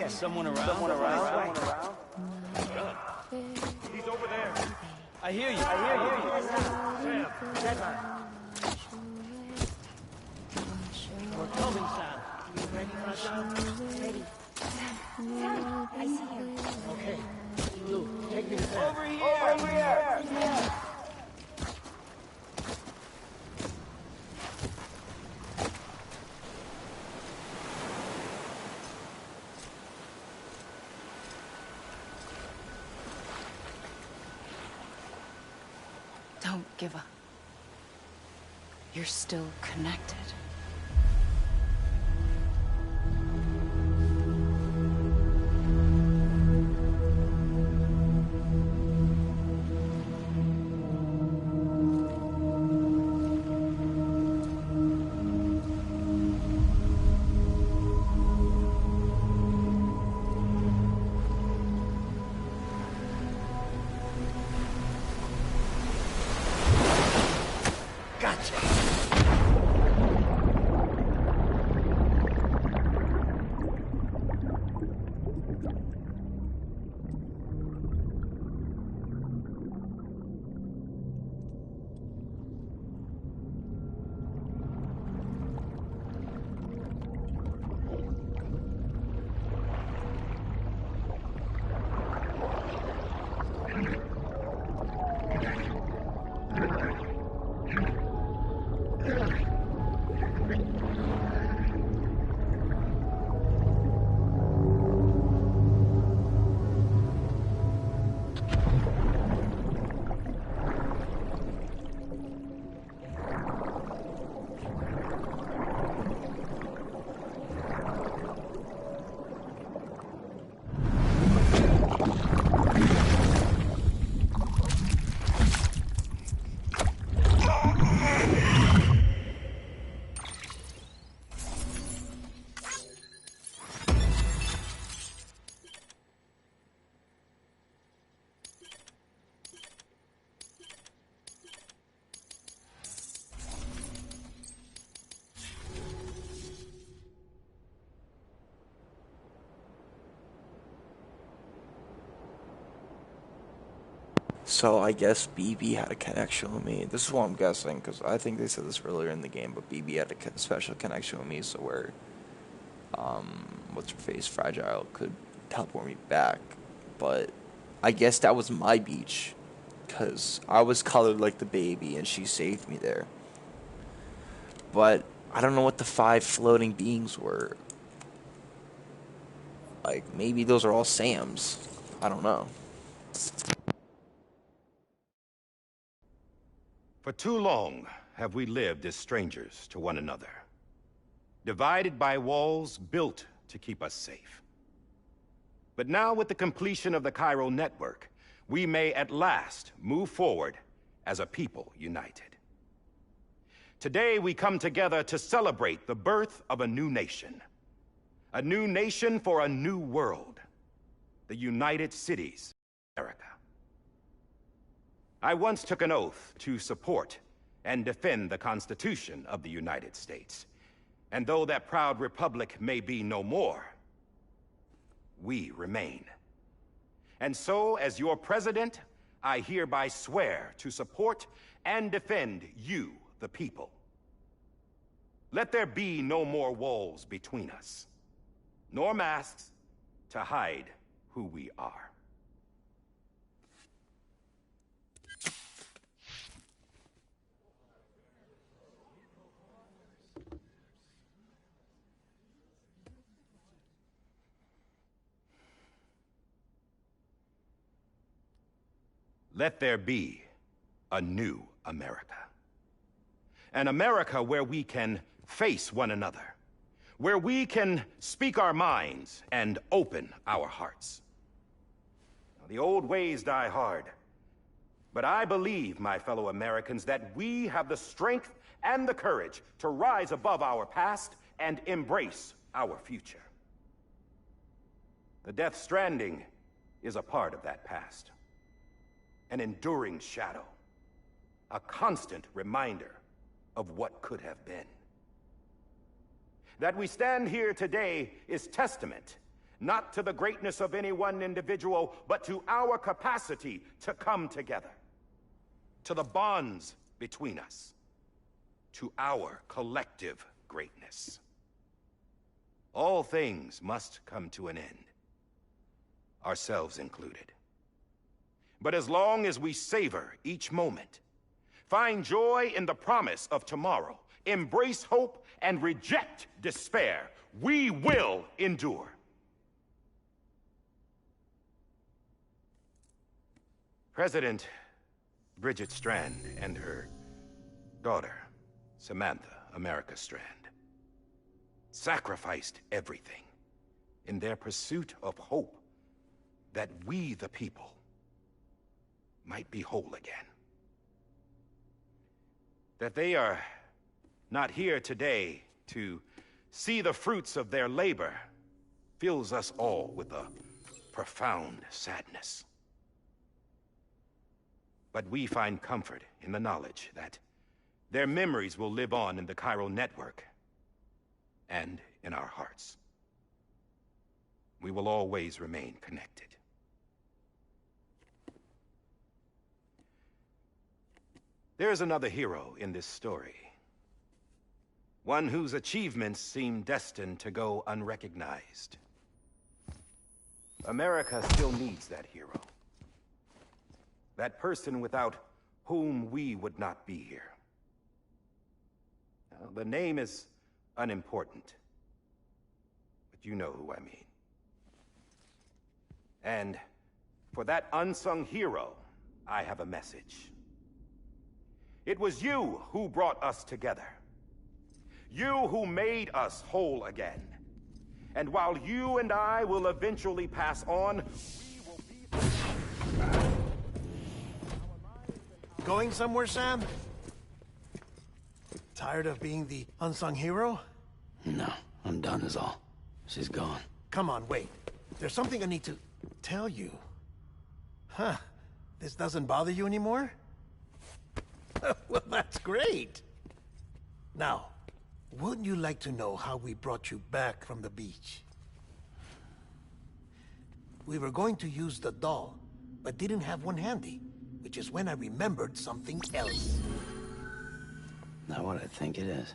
Someone around? He's over there. I hear you. Sam, we're coming, Sam. You ready, Fragile? Ready. Sam, I see him. Okay. Lou, take me to Sam. Over here! Don't give up. You're still connected. So I guess BB had a connection with me. This is what I'm guessing, because I think they said this earlier in the game, but BB had a special connection with me, so where, what's her face, Fragile, could teleport me back. But I guess that was my beach, because I was colored like the baby, and she saved me there. But I don't know what the 5 floating beings were. Like, maybe those are all Sam's. I don't know. For too long have we lived as strangers to one another, divided by walls built to keep us safe. But now, with the completion of the Cairo network, we may at last move forward as a people united. Today, we come together to celebrate the birth of a new nation for a new world, the United Cities of America. I once took an oath to support and defend the Constitution of the United States. And though that proud republic may be no more, we remain. And so, as your president, I hereby swear to support and defend you, the people. Let there be no more walls between us, nor masks to hide who we are. Let there be a new America. An America where we can face one another, where we can speak our minds and open our hearts. Now, the old ways die hard, but I believe, my fellow Americans, that we have the strength and the courage to rise above our past and embrace our future. The Death Stranding is a part of that past. An enduring shadow, a constant reminder of what could have been. That we stand here today is testament, not to the greatness of any one individual, but to our capacity to come together, to the bonds between us, to our collective greatness. All things must come to an end, ourselves included. But as long as we savor each moment, find joy in the promise of tomorrow, embrace hope, and reject despair, we will endure. President Bridget Strand and her daughter, Samantha America Strand, sacrificed everything in their pursuit of hope that we, the people, might be whole again. That they are not here today to see the fruits of their labor fills us all with a profound sadness. But we find comfort in the knowledge that their memories will live on in the chiral network and in our hearts. We will always remain connected. There's another hero in this story. One whose achievements seem destined to go unrecognized. America still needs that hero. That person without whom we would not be here. Now, the name is unimportant, but you know who I mean. And for that unsung hero, I have a message. It was you who brought us together. You who made us whole again. And while you and I will eventually pass on, we will be... Going somewhere, Sam? Tired of being the unsung hero? No, I'm done is all. She's gone. Come on, wait. There's something I need to tell you. Huh. This doesn't bother you anymore? Well, that's great. Now, wouldn't you like to know how we brought you back from the beach? We were going to use the doll, but didn't have one handy, which is when I remembered something else. Not what I think it is.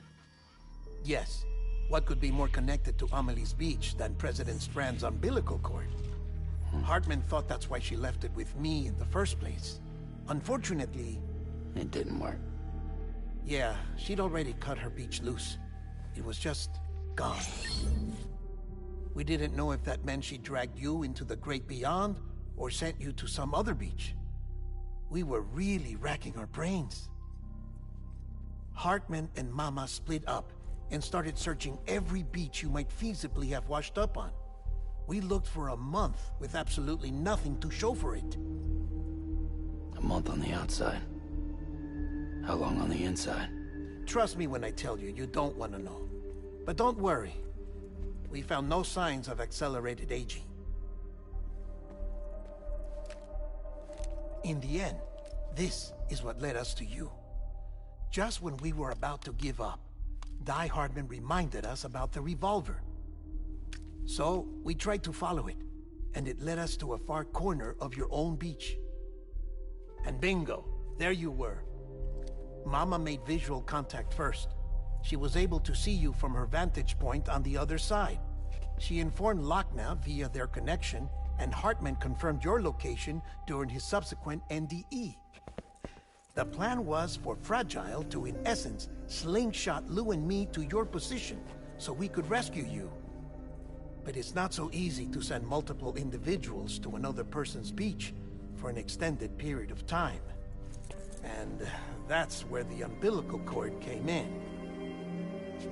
Yes. What could be more connected to Amelie's beach than President Strand's umbilical cord? Hartman thought that's why she left it with me in the first place. Unfortunately... It didn't work. Yeah, she'd already cut her beach loose. It was just gone. We didn't know if that meant she dragged you into the great beyond, or sent you to some other beach. We were really racking our brains. Hartman and Mama split up and started searching every beach you might feasibly have washed up on. We looked for a month with absolutely nothing to show for it. A month on the outside. How long on the inside? Trust me when I tell you, you don't want to know. But don't worry. We found no signs of accelerated aging. In the end, this is what led us to you. Just when we were about to give up, Die Hardman reminded us about the revolver. So, we tried to follow it, and it led us to a far corner of your own beach. And bingo, there you were. Mama made visual contact first. She was able to see you from her vantage point on the other side. She informed Lockna via their connection, and Hartman confirmed your location during his subsequent NDE. The plan was for Fragile to, in essence, slingshot Lou and me to your position, so we could rescue you. But it's not so easy to send multiple individuals to another person's beach for an extended period of time. And that's where the umbilical cord came in.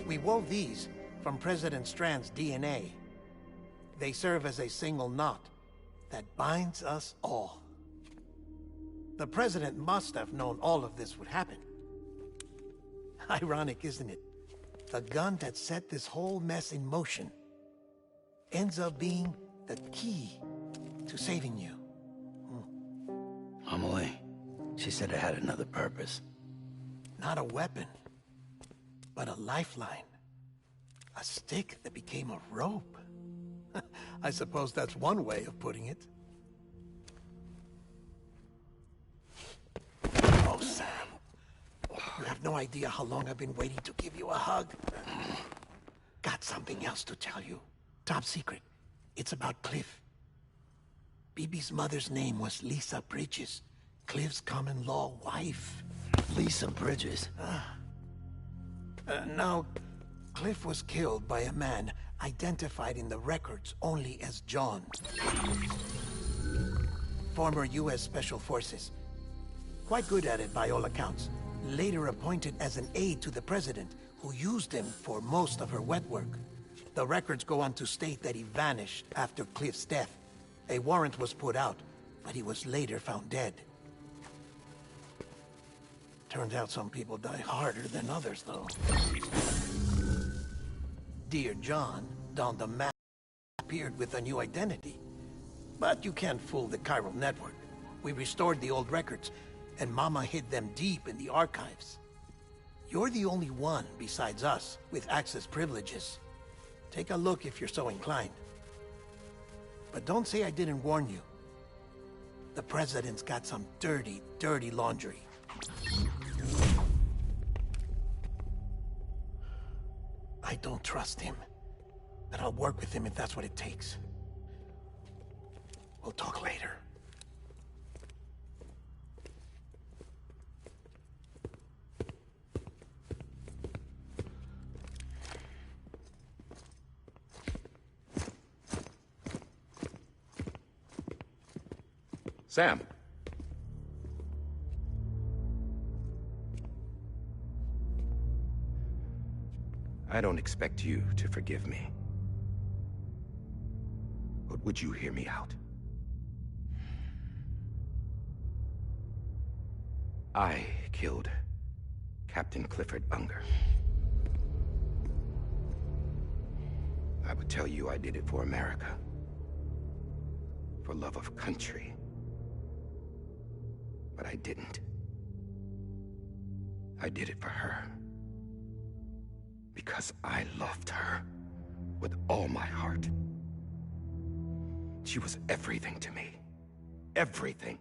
We wove these from President Strand's DNA. They serve as a single knot that binds us all. The President must have known all of this would happen. Ironic, isn't it? The gun that set this whole mess in motion ends up being the key to saving you. Amelie, she said it had another purpose. Not a weapon, but a lifeline. A stick that became a rope. I suppose that's one way of putting it. Oh, Sam. You have no idea how long I've been waiting to give you a hug. Got something else to tell you. Top secret. It's about Cliff. BB's mother's name was Lisa Bridges, Cliff's common-law wife. Lisa Bridges? Now, Cliff was killed by a man identified in the records only as John. Former U.S. Special Forces. Quite good at it by all accounts. Later appointed as an aide to the president, who used him for most of her wet work. The records go on to state that he vanished after Cliff's death. A warrant was put out, but he was later found dead. Turns out some people die harder than others, though. Dear John donned a mask and appeared with a new identity. But you can't fool the chiral network. We restored the old records, and Mama hid them deep in the archives. You're the only one, besides us, with access privileges. Take a look if you're so inclined. But don't say I didn't warn you. The President's got some dirty, dirty laundry. I don't trust him, but I'll work with him if that's what it takes. We'll talk later. Sam. I don't expect you to forgive me. But would you hear me out? I killed Captain Clifford Unger. I would tell you I did it for America. For love of country. But I didn't. I did it for her. Because I loved her with all my heart. She was everything to me. Everything.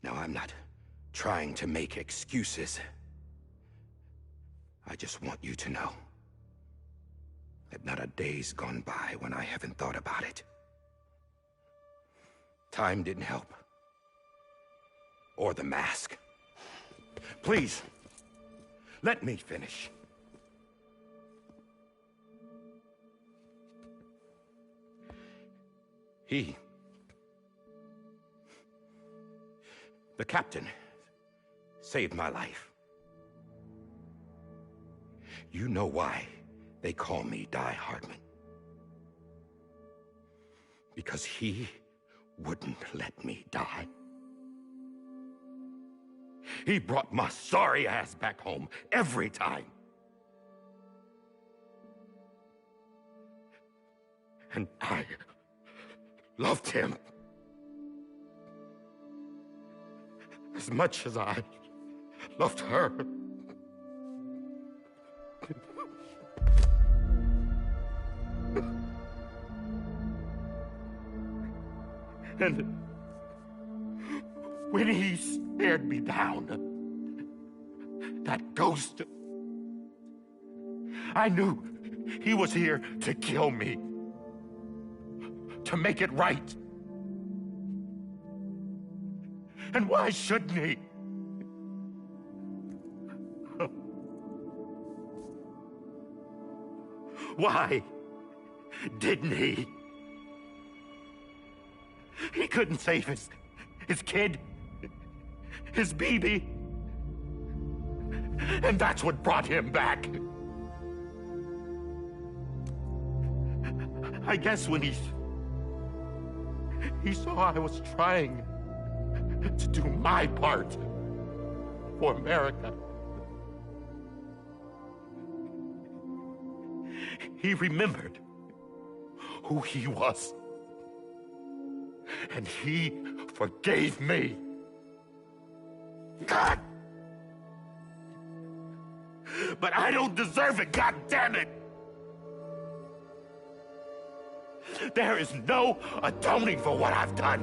Now, I'm not trying to make excuses. I just want you to know that not a day's gone by when I haven't thought about it. Time didn't help. Or the mask. Please, let me finish. The captain, saved my life. You know why they call me Die Hartman. Because he wouldn't let me die. He brought my sorry ass back home every time. And I loved him as much as I loved her. And when he stared me down, that ghost, I knew he was here to kill me, to make it right. And why shouldn't he? Why didn't he? He couldn't save his kid, his baby. And that's what brought him back. I guess when he saw I was trying to do my part for America, he remembered who he was. And he forgave me. God! But I don't deserve it, God damn it! There is no atoning for what I've done.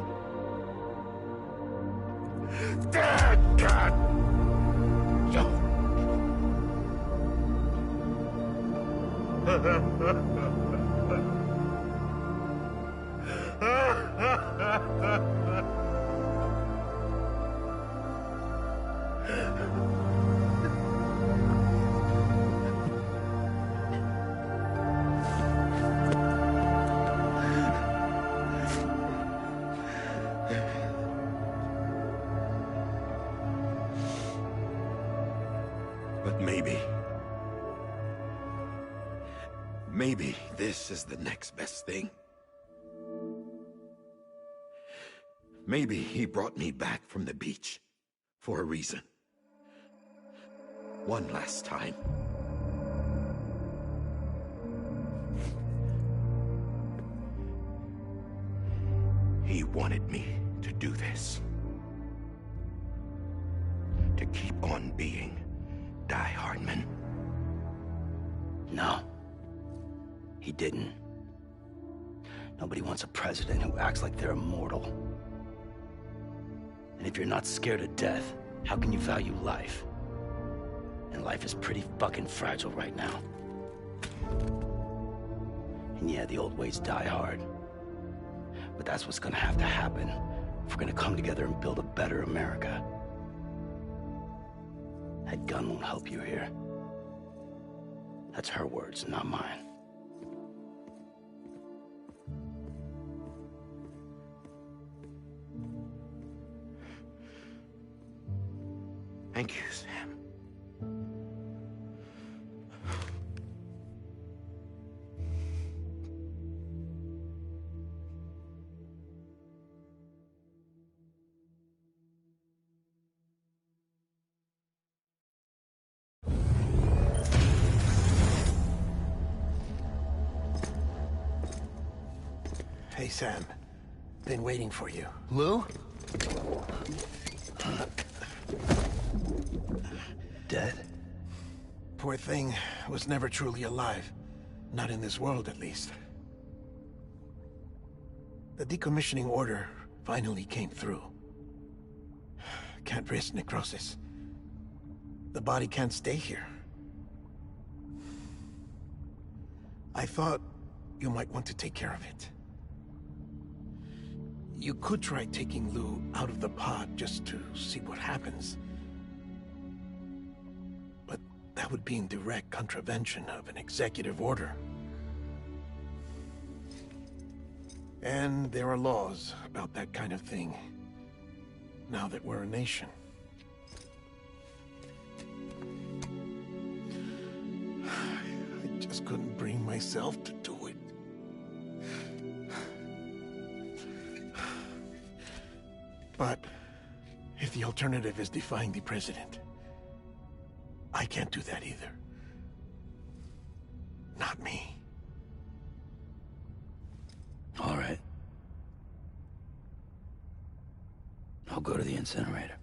God! But maybe this is the next best thing. Maybe he brought me back from the beach for a reason. One last time. He wanted me to do this. To keep on being Die Hardman. No. He didn't. Nobody wants a president who acts like they're immortal. And if you're not scared of death, how can you value life? And life is pretty fucking fragile right now. And yeah, the old ways die hard. But that's what's gonna have to happen if we're gonna come together and build a better America. That gun won't help you here. That's her words, not mine. Thank you, Sam. Hey, Sam. Been waiting for you. Lou? Dead? Poor thing was never truly alive. Not in this world, at least. The decommissioning order finally came through. Can't risk necrosis. The body can't stay here. I thought you might want to take care of it. You could try taking Lou out of the pod just to see what happens. But that would be in direct contravention of an executive order. And there are laws about that kind of thing, now that we're a nation. I just couldn't bring myself to do it. But if the alternative is defying the president, I can't do that either. Not me. All right. I'll go to the incinerator.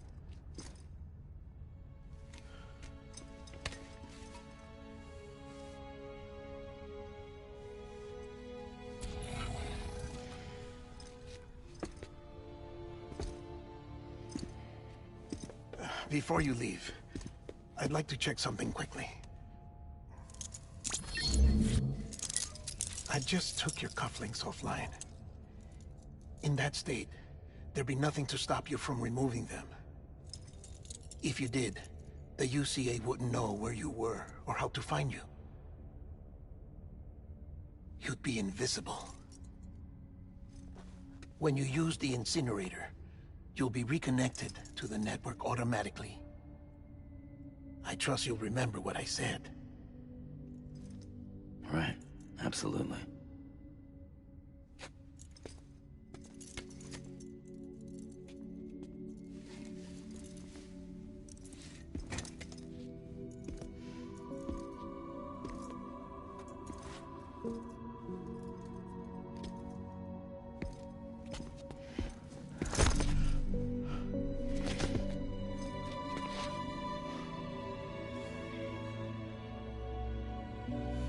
Before you leave, I'd like to check something quickly. I just took your cufflinks offline. In that state, there'd be nothing to stop you from removing them. If you did, the UCA wouldn't know where you were or how to find you. You'd be invisible. When you use the incinerator, you'll be reconnected to the network automatically. I trust you'll remember what I said. Right. Absolutely.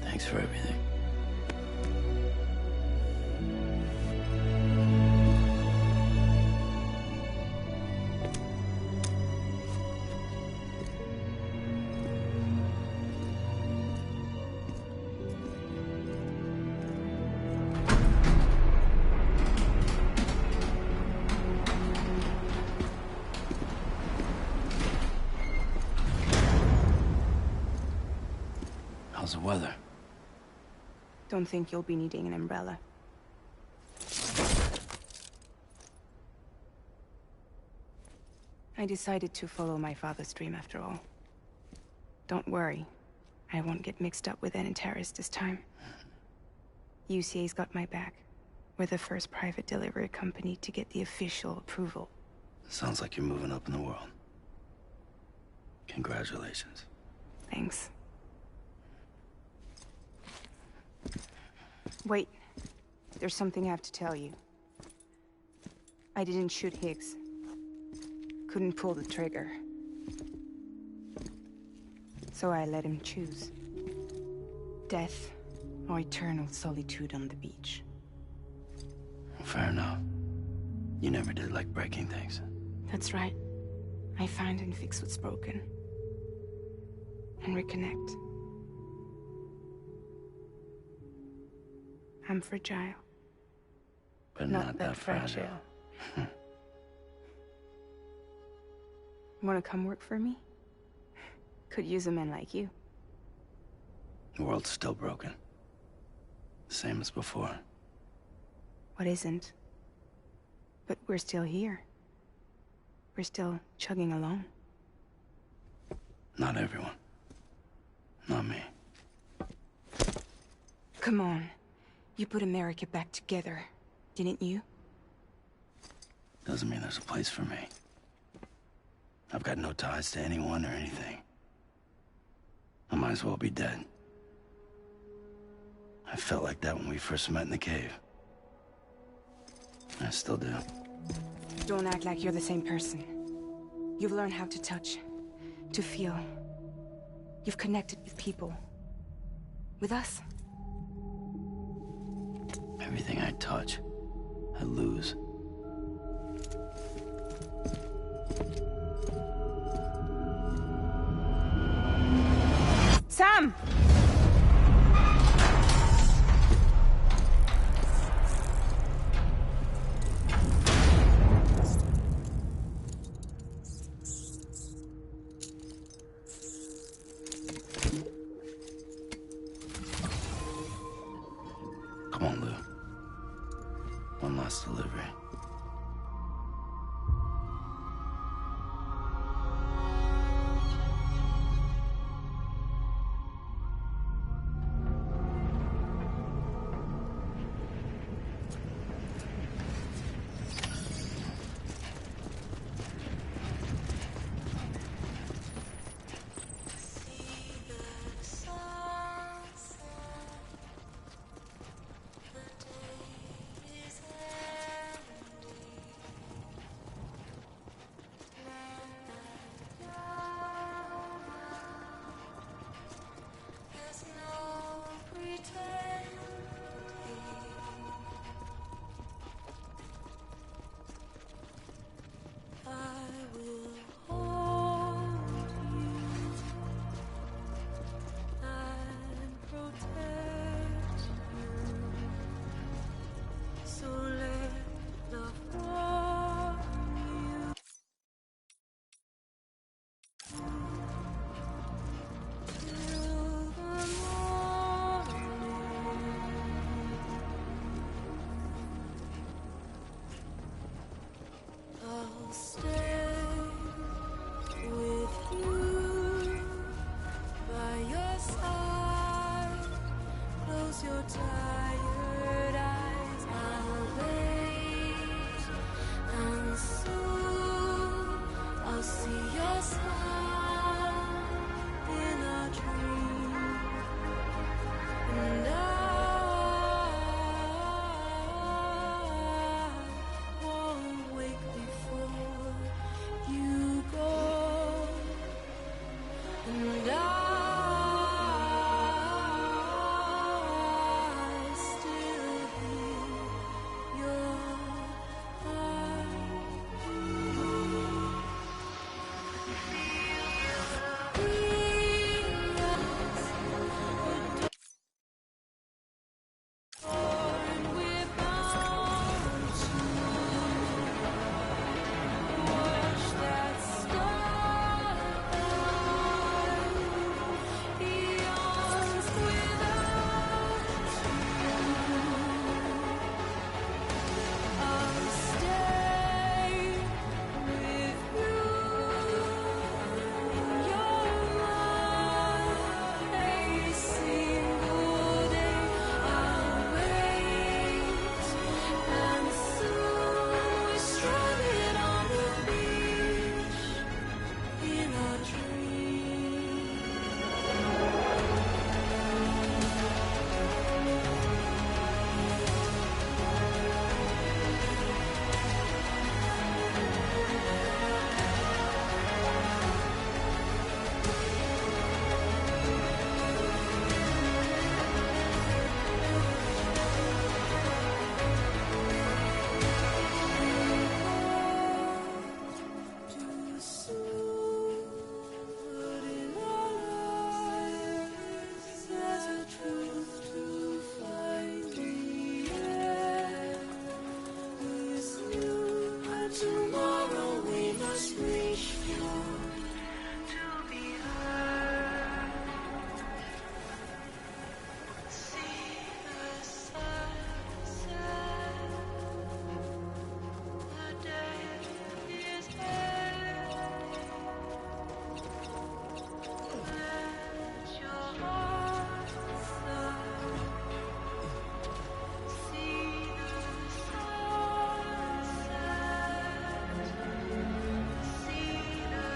Thanks for everything. How's the weather? Don't think you'll be needing an umbrella. I decided to follow my father's dream after all. Don't worry. I won't get mixed up with any terrorists this time. UCA's got my back. We're the first private delivery company to get the official approval. Sounds like you're moving up in the world. Congratulations. Thanks. Wait. There's something I have to tell you. I didn't shoot Higgs. Couldn't pull the trigger. So I let him choose. Death or eternal solitude on the beach. Fair enough. You never did like breaking things. That's right. I find and fix what's broken. And reconnect. I'm fragile. But not that fragile. Wanna come work for me? Could use a man like you. The world's still broken. Same as before. What isn't? But we're still here. We're still chugging along. Not everyone. Not me. Come on. You put America back together, didn't you? Doesn't mean there's a place for me. I've got no ties to anyone or anything. I might as well be dead. I felt like that when we first met in the cave. I still do. Don't act like you're the same person. You've learned how to touch, to feel. You've connected with people. With us. Everything I touch, I lose. Sam! Come on, Lou. One last delivery. Your smile in a dream, and I won't wake before you go, and I still hear your tomorrow we must reach you to be heard. See the sunset. The day is here. Let your heart start. See the sunset. See the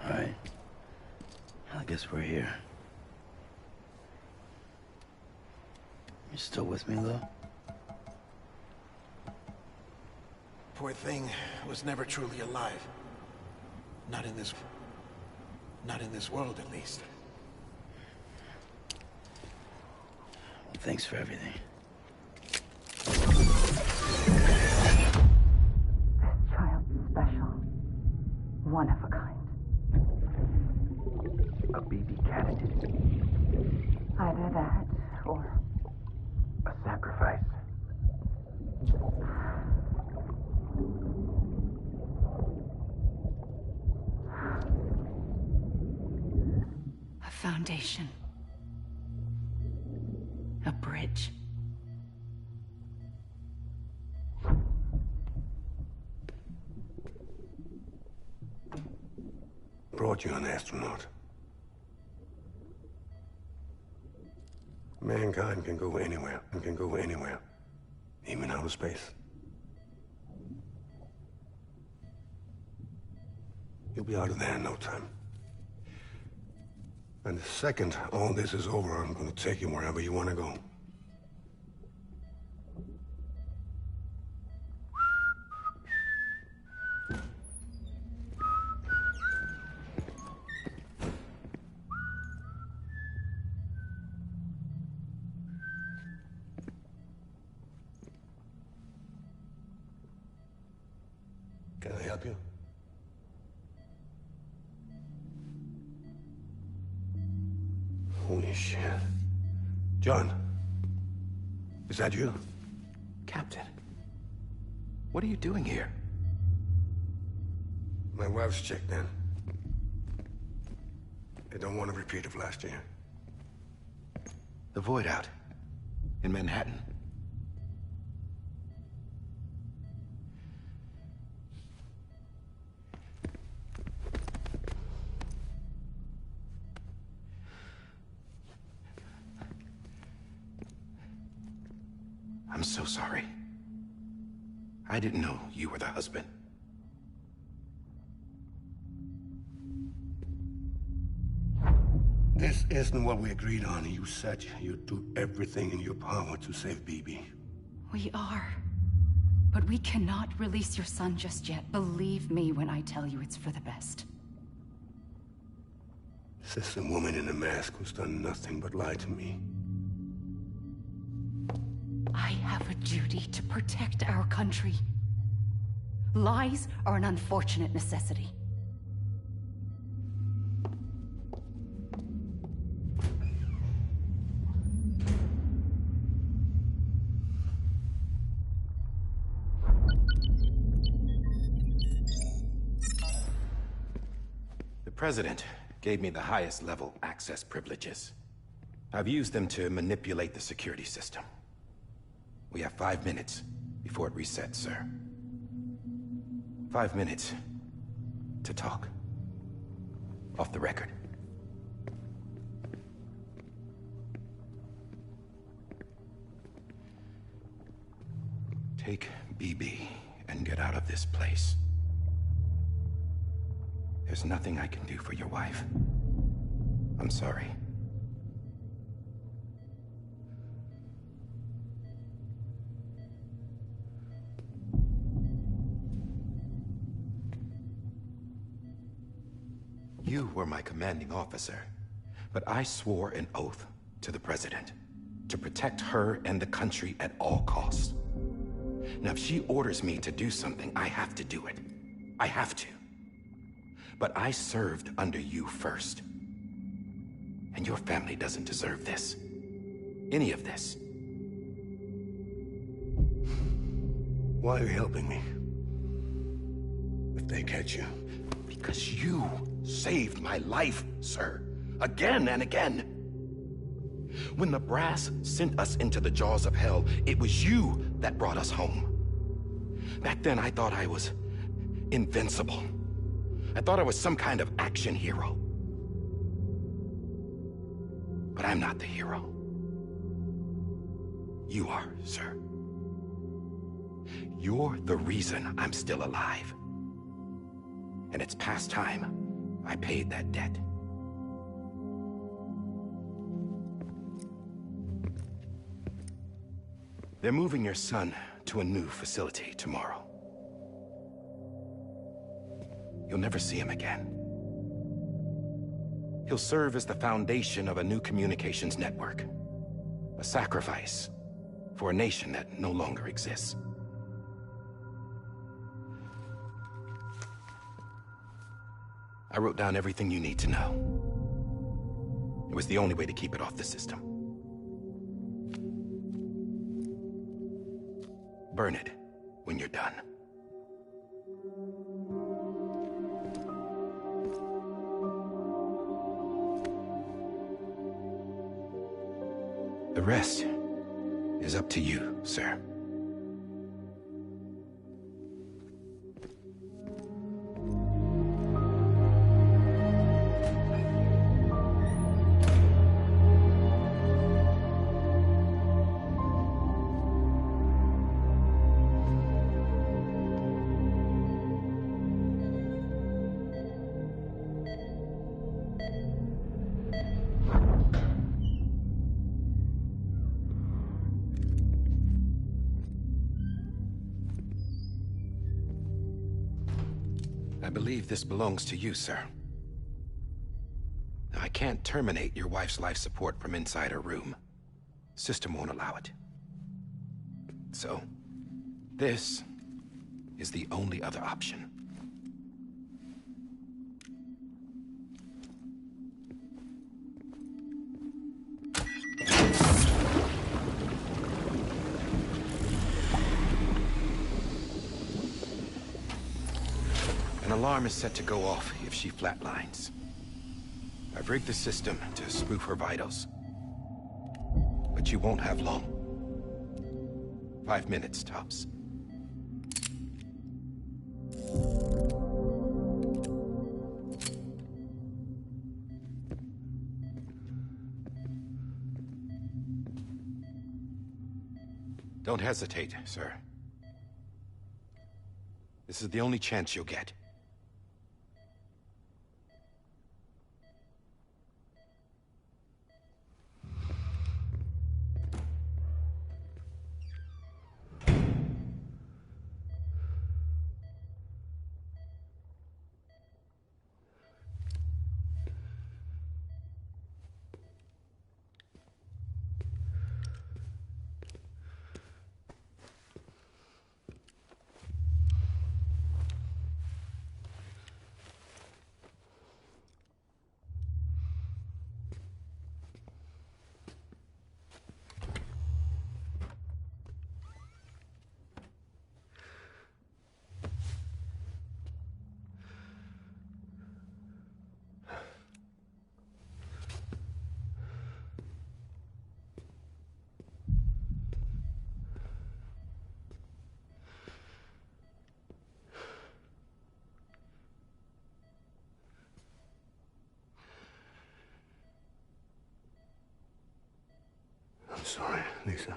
Alright. I guess we're here. You still with me, though? Poor thing was never truly alive. Not in this world, at least. Well, thanks for everything. Child's special. One of a kind. A baby candidate. Either that, or a sacrifice. a foundation. A bridge. brought you an astronaut? Mankind can go anywhere, and can go anywhere. Even outer space. You'll be out of there in no time. And the second all this is over, I'm gonna take you wherever you want to go. Can I help you? Holy shit. John, is that you? Captain, what are you doing here? My wife's checked in. They don't want a repeat of last year. The Void Out in Manhattan. I'm so sorry. I didn't know you were the husband. This isn't what we agreed on. You said you'd do everything in your power to save BB. We are. But we cannot release your son just yet. Believe me when I tell you it's for the best. This is a woman in a mask who's done nothing but lie to me. I have a duty to protect our country. Lies are an unfortunate necessity. The President gave me the highest level access privileges. I've used them to manipulate the security system. We have 5 minutes before it resets, sir. 5 minutes to talk. Off the record. Take BB and get out of this place. There's nothing I can do for your wife. I'm sorry. You were my commanding officer, but I swore an oath to the President to protect her and the country at all costs. Now, if she orders me to do something, I have to do it. I have to. But I served under you first. And your family doesn't deserve this. Any of this. Why are you helping me? If they catch you. Because you saved my life, sir. Again and again. When the brass sent us into the jaws of hell, it was you that brought us home. Back then, I thought I was invincible. I thought I was some kind of action hero. But I'm not the hero. You are, sir. You're the reason I'm still alive. And it's past time I paid that debt. They're moving your son to a new facility tomorrow. You'll never see him again. He'll serve as the foundation of a new communications network. A sacrifice for a nation that no longer exists. I wrote down everything you need to know. It was the only way to keep it off the system. Burn it when you're done. The rest is up to you, sir. believe this belongs to you, sir. I can't terminate your wife's life support from inside her room. System won't allow it. So, this is the only other option. An alarm is set to go off if she flatlines. I've rigged the system to spoof her vitals. But you won't have long. 5 minutes, tops. Don't hesitate, sir. This is the only chance you'll get. I'm sorry, Lisa.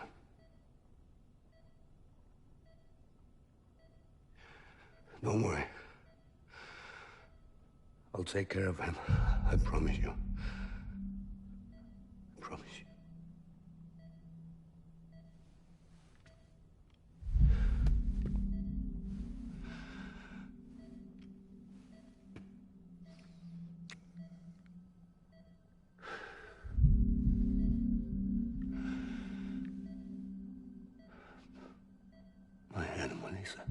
Don't worry. I'll take care of him. I promise you. I promise you. My animal, Lisa.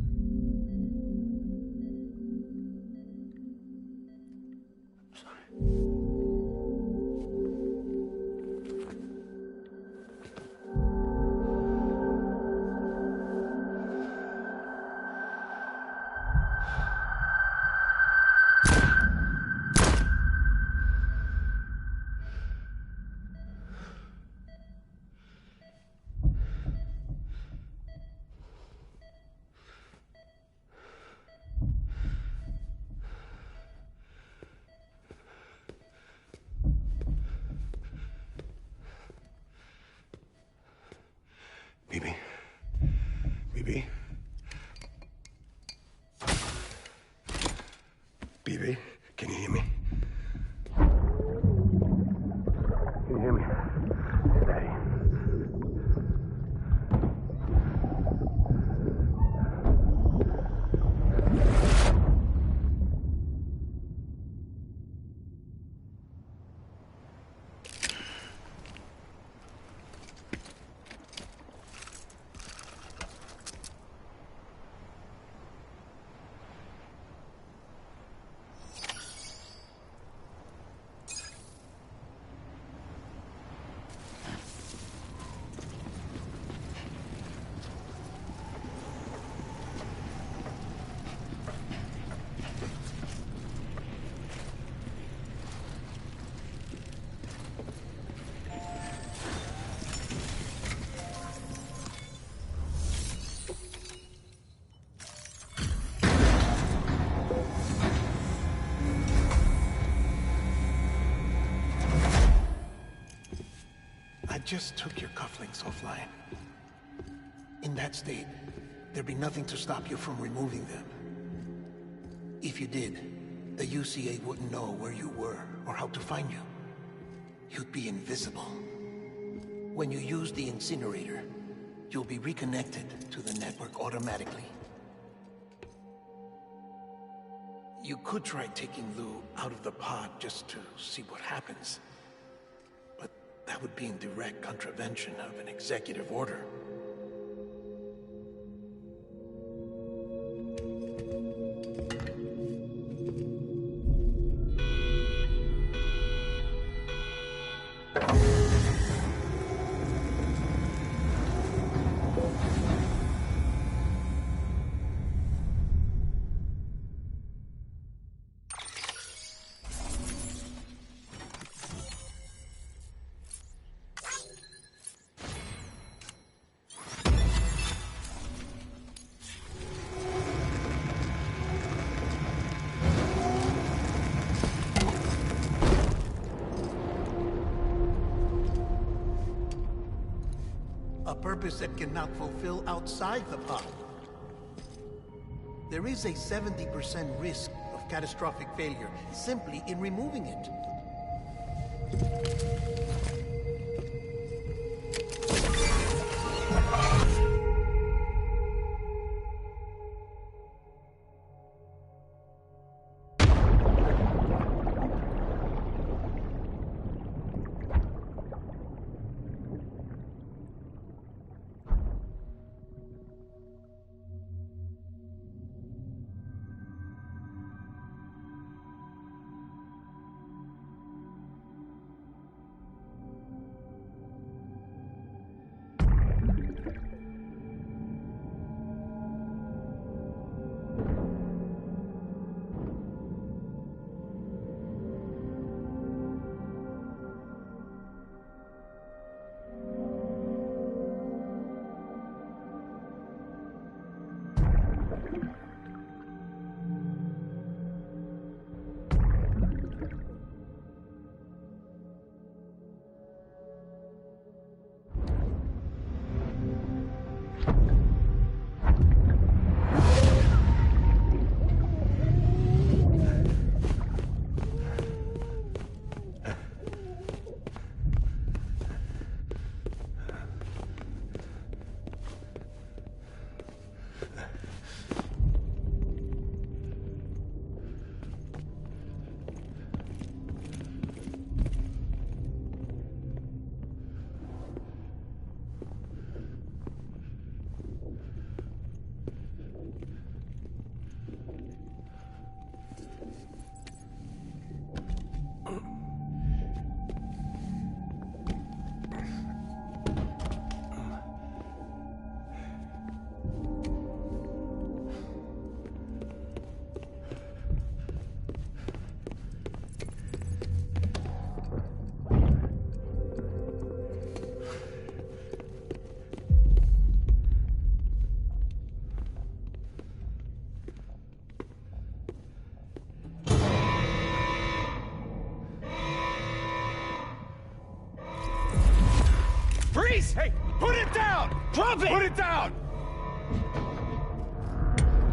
Bibi. Bibi. Bibi, can you hear me? Can you hear me? Steady. I just took your cufflinks offline. In that state, there'd be nothing to stop you from removing them. If you did, the UCA wouldn't know where you were or how to find you. You'd be invisible. When you use the incinerator, you'll be reconnected to the network automatically. You could try taking Lou out of the pod just to see what happens. But that would be in direct contravention of an executive order. A purpose that cannot fulfill outside the pod. There is a 70% risk of catastrophic failure simply in removing it. Freeze! Hey, put it down! Drop it! Put it down!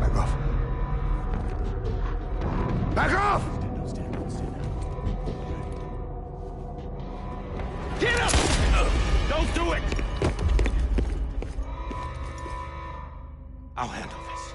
Back off. Back off! Get him! Don't do it! I'll handle this.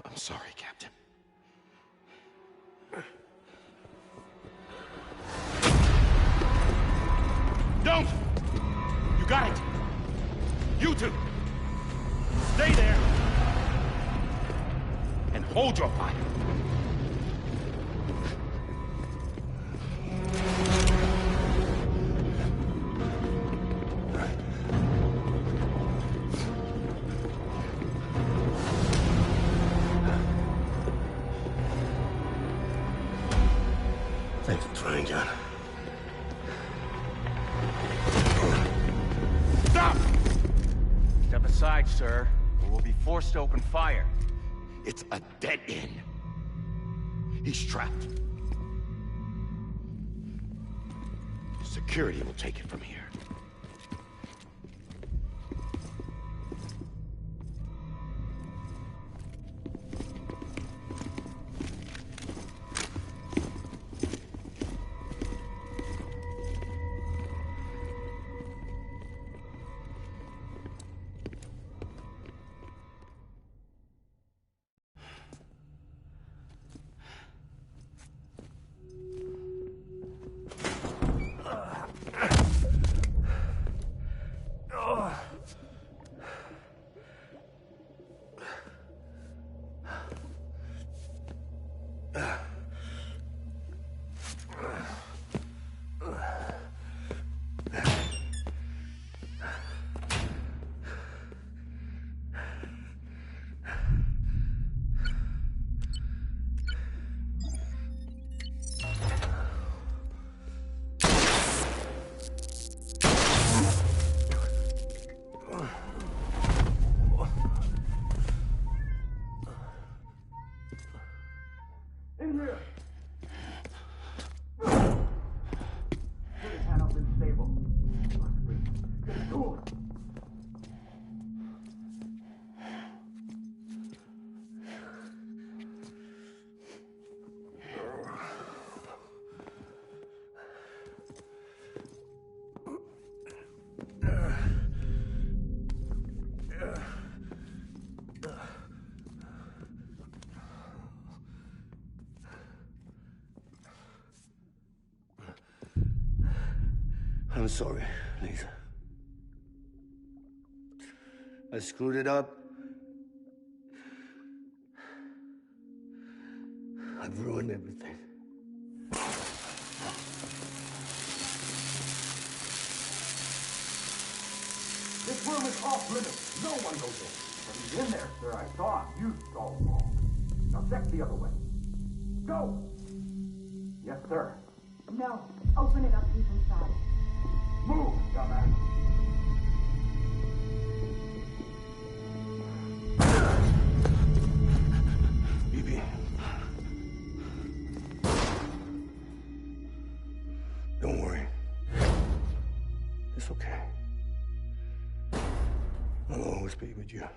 I'm sorry, Captain. Don't! You got it! You two! Stay there! And hold your fire! Thanks for trying, John. outside, sir, or we'll be forced to open fire. It's a dead end. He's trapped. Security will take it from here. I'm sorry, Lisa. I screwed it up. I've ruined everything. This room is off limits. No one goes in. But he's in there, sir. I saw him. You saw him all. Now check the other way. Go! Yes, sir. No. Open it up. He's inside. Move, dumbass. Bibi. Don't worry. It's okay. I'll always be with you.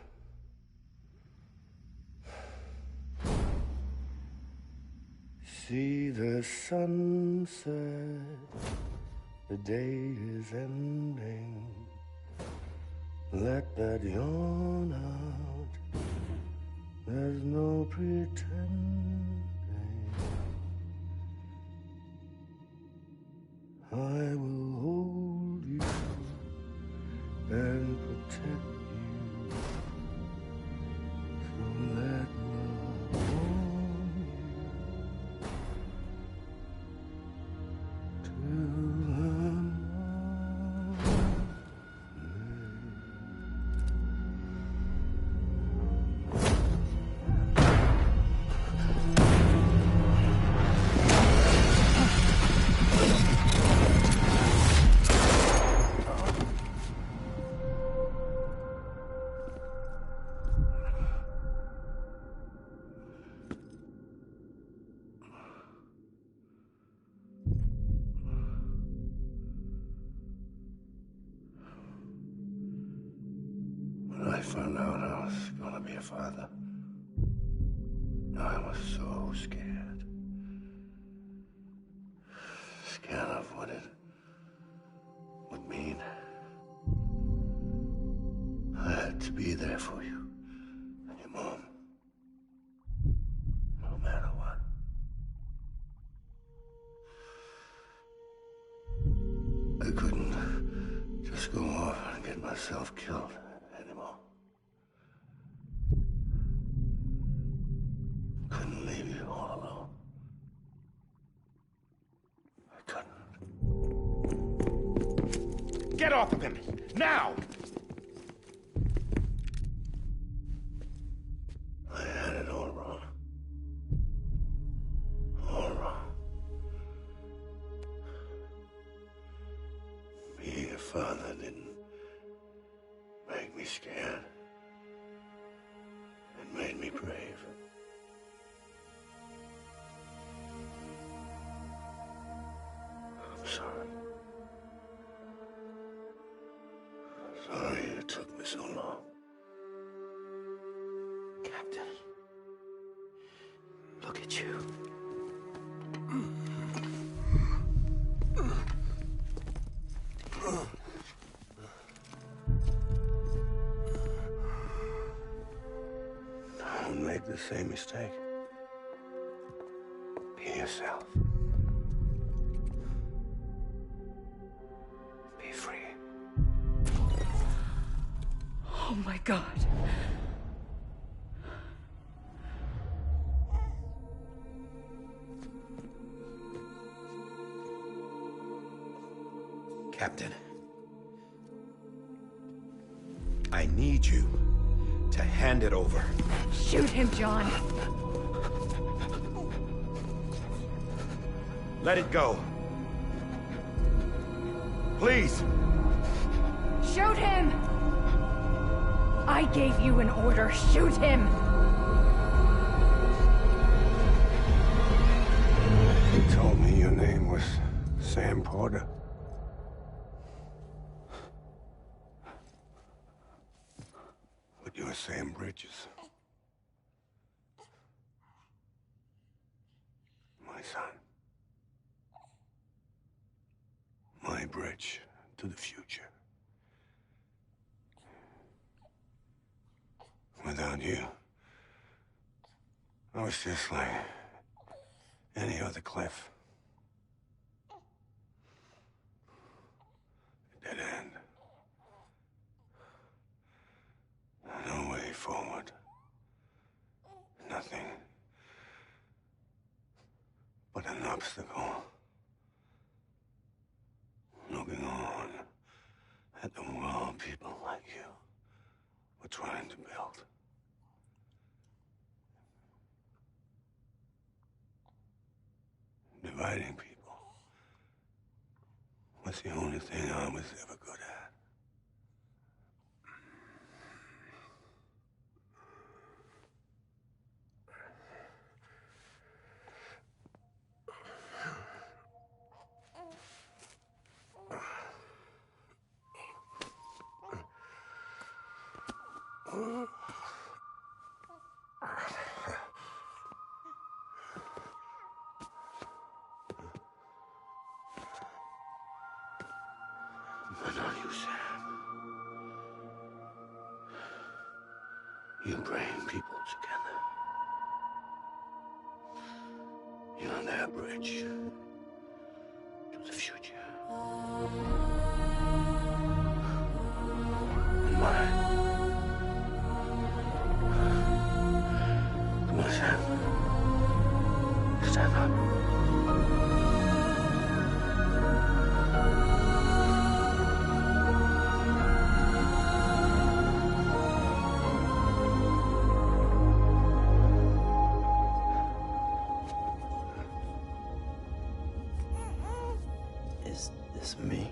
See the sunset. The day is ending. Let that yawn out. There's no pretending. I will hold you and protect you. So let love warm you till When I found out I was gonna be a father, I was so scared. Scared of what it would mean. I had to be there for you and your mom, no matter what. I couldn't just go off and get myself killed anymore. Couldn't leave you all alone. I couldn't. Get off of him! Now! I had it all wrong. All wrong. Being a father didn't make me me scared. It made me brave. I'm sorry. Sorry it took me so long. Captain, look at you. Don't make the same mistake. Be yourself. Be free. Oh my God. Captain, I need you to hand it over. Shoot him, John. Let it go. Please. Shoot him! I gave you an order. Shoot him! You told me your name was Sam Porter. But you're Sam Bridges. My son. My bridge to the future. Without you, I was just like any other Cliff. A dead end. No way forward. Nothing but an obstacle. Looking on at the world people like you were trying to build. Dividing people was the only thing I was ever good at. But not you, Sam. You bring people together. You're their bridge to the future. And mine. Come on, Sam. Stand up. Is this me?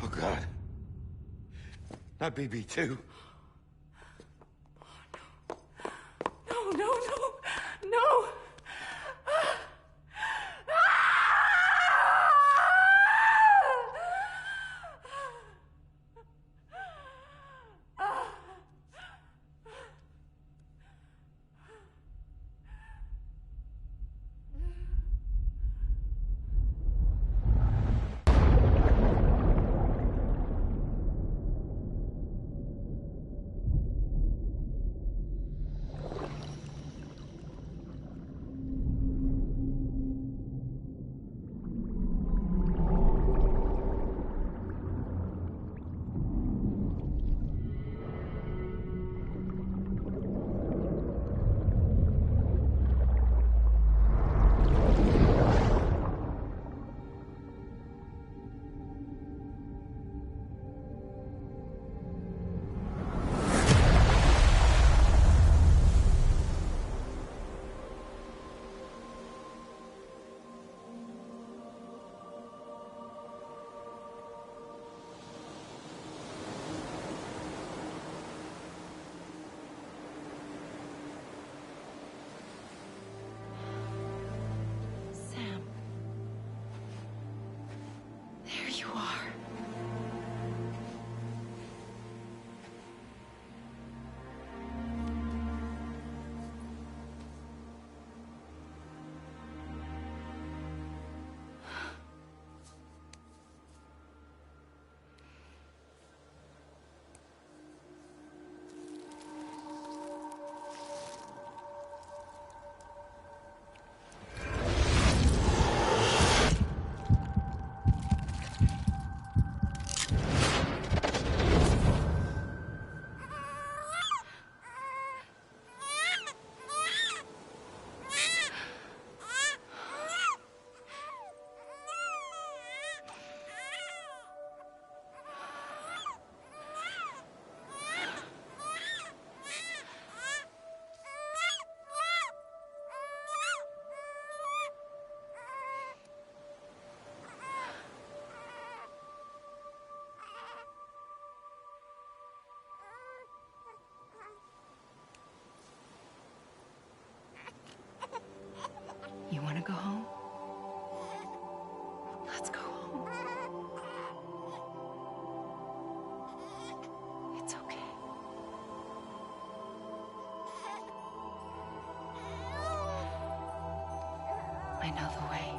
Oh, God. Not BB2. No, no, no, no! I know the way.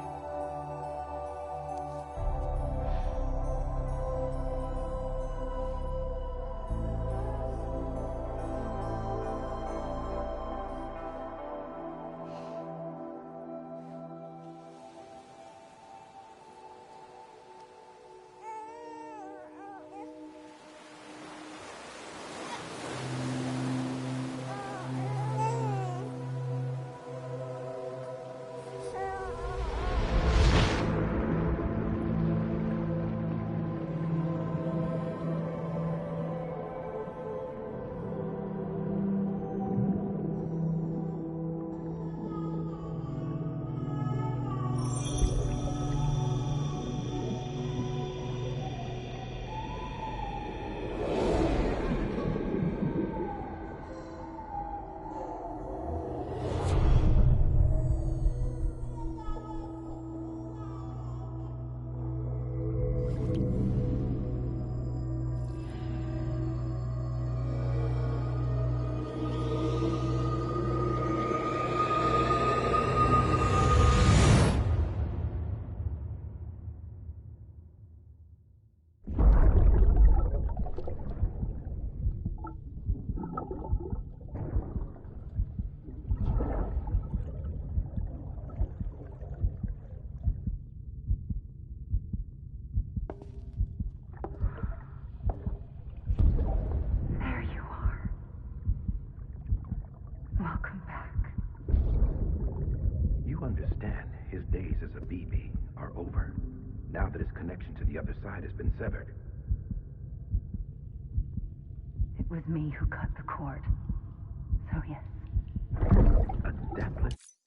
There you are. Welcome back. You understand his days as a BB are over, now that his connection to the other side has been severed. It was me who cut the cord. So yes. A deathless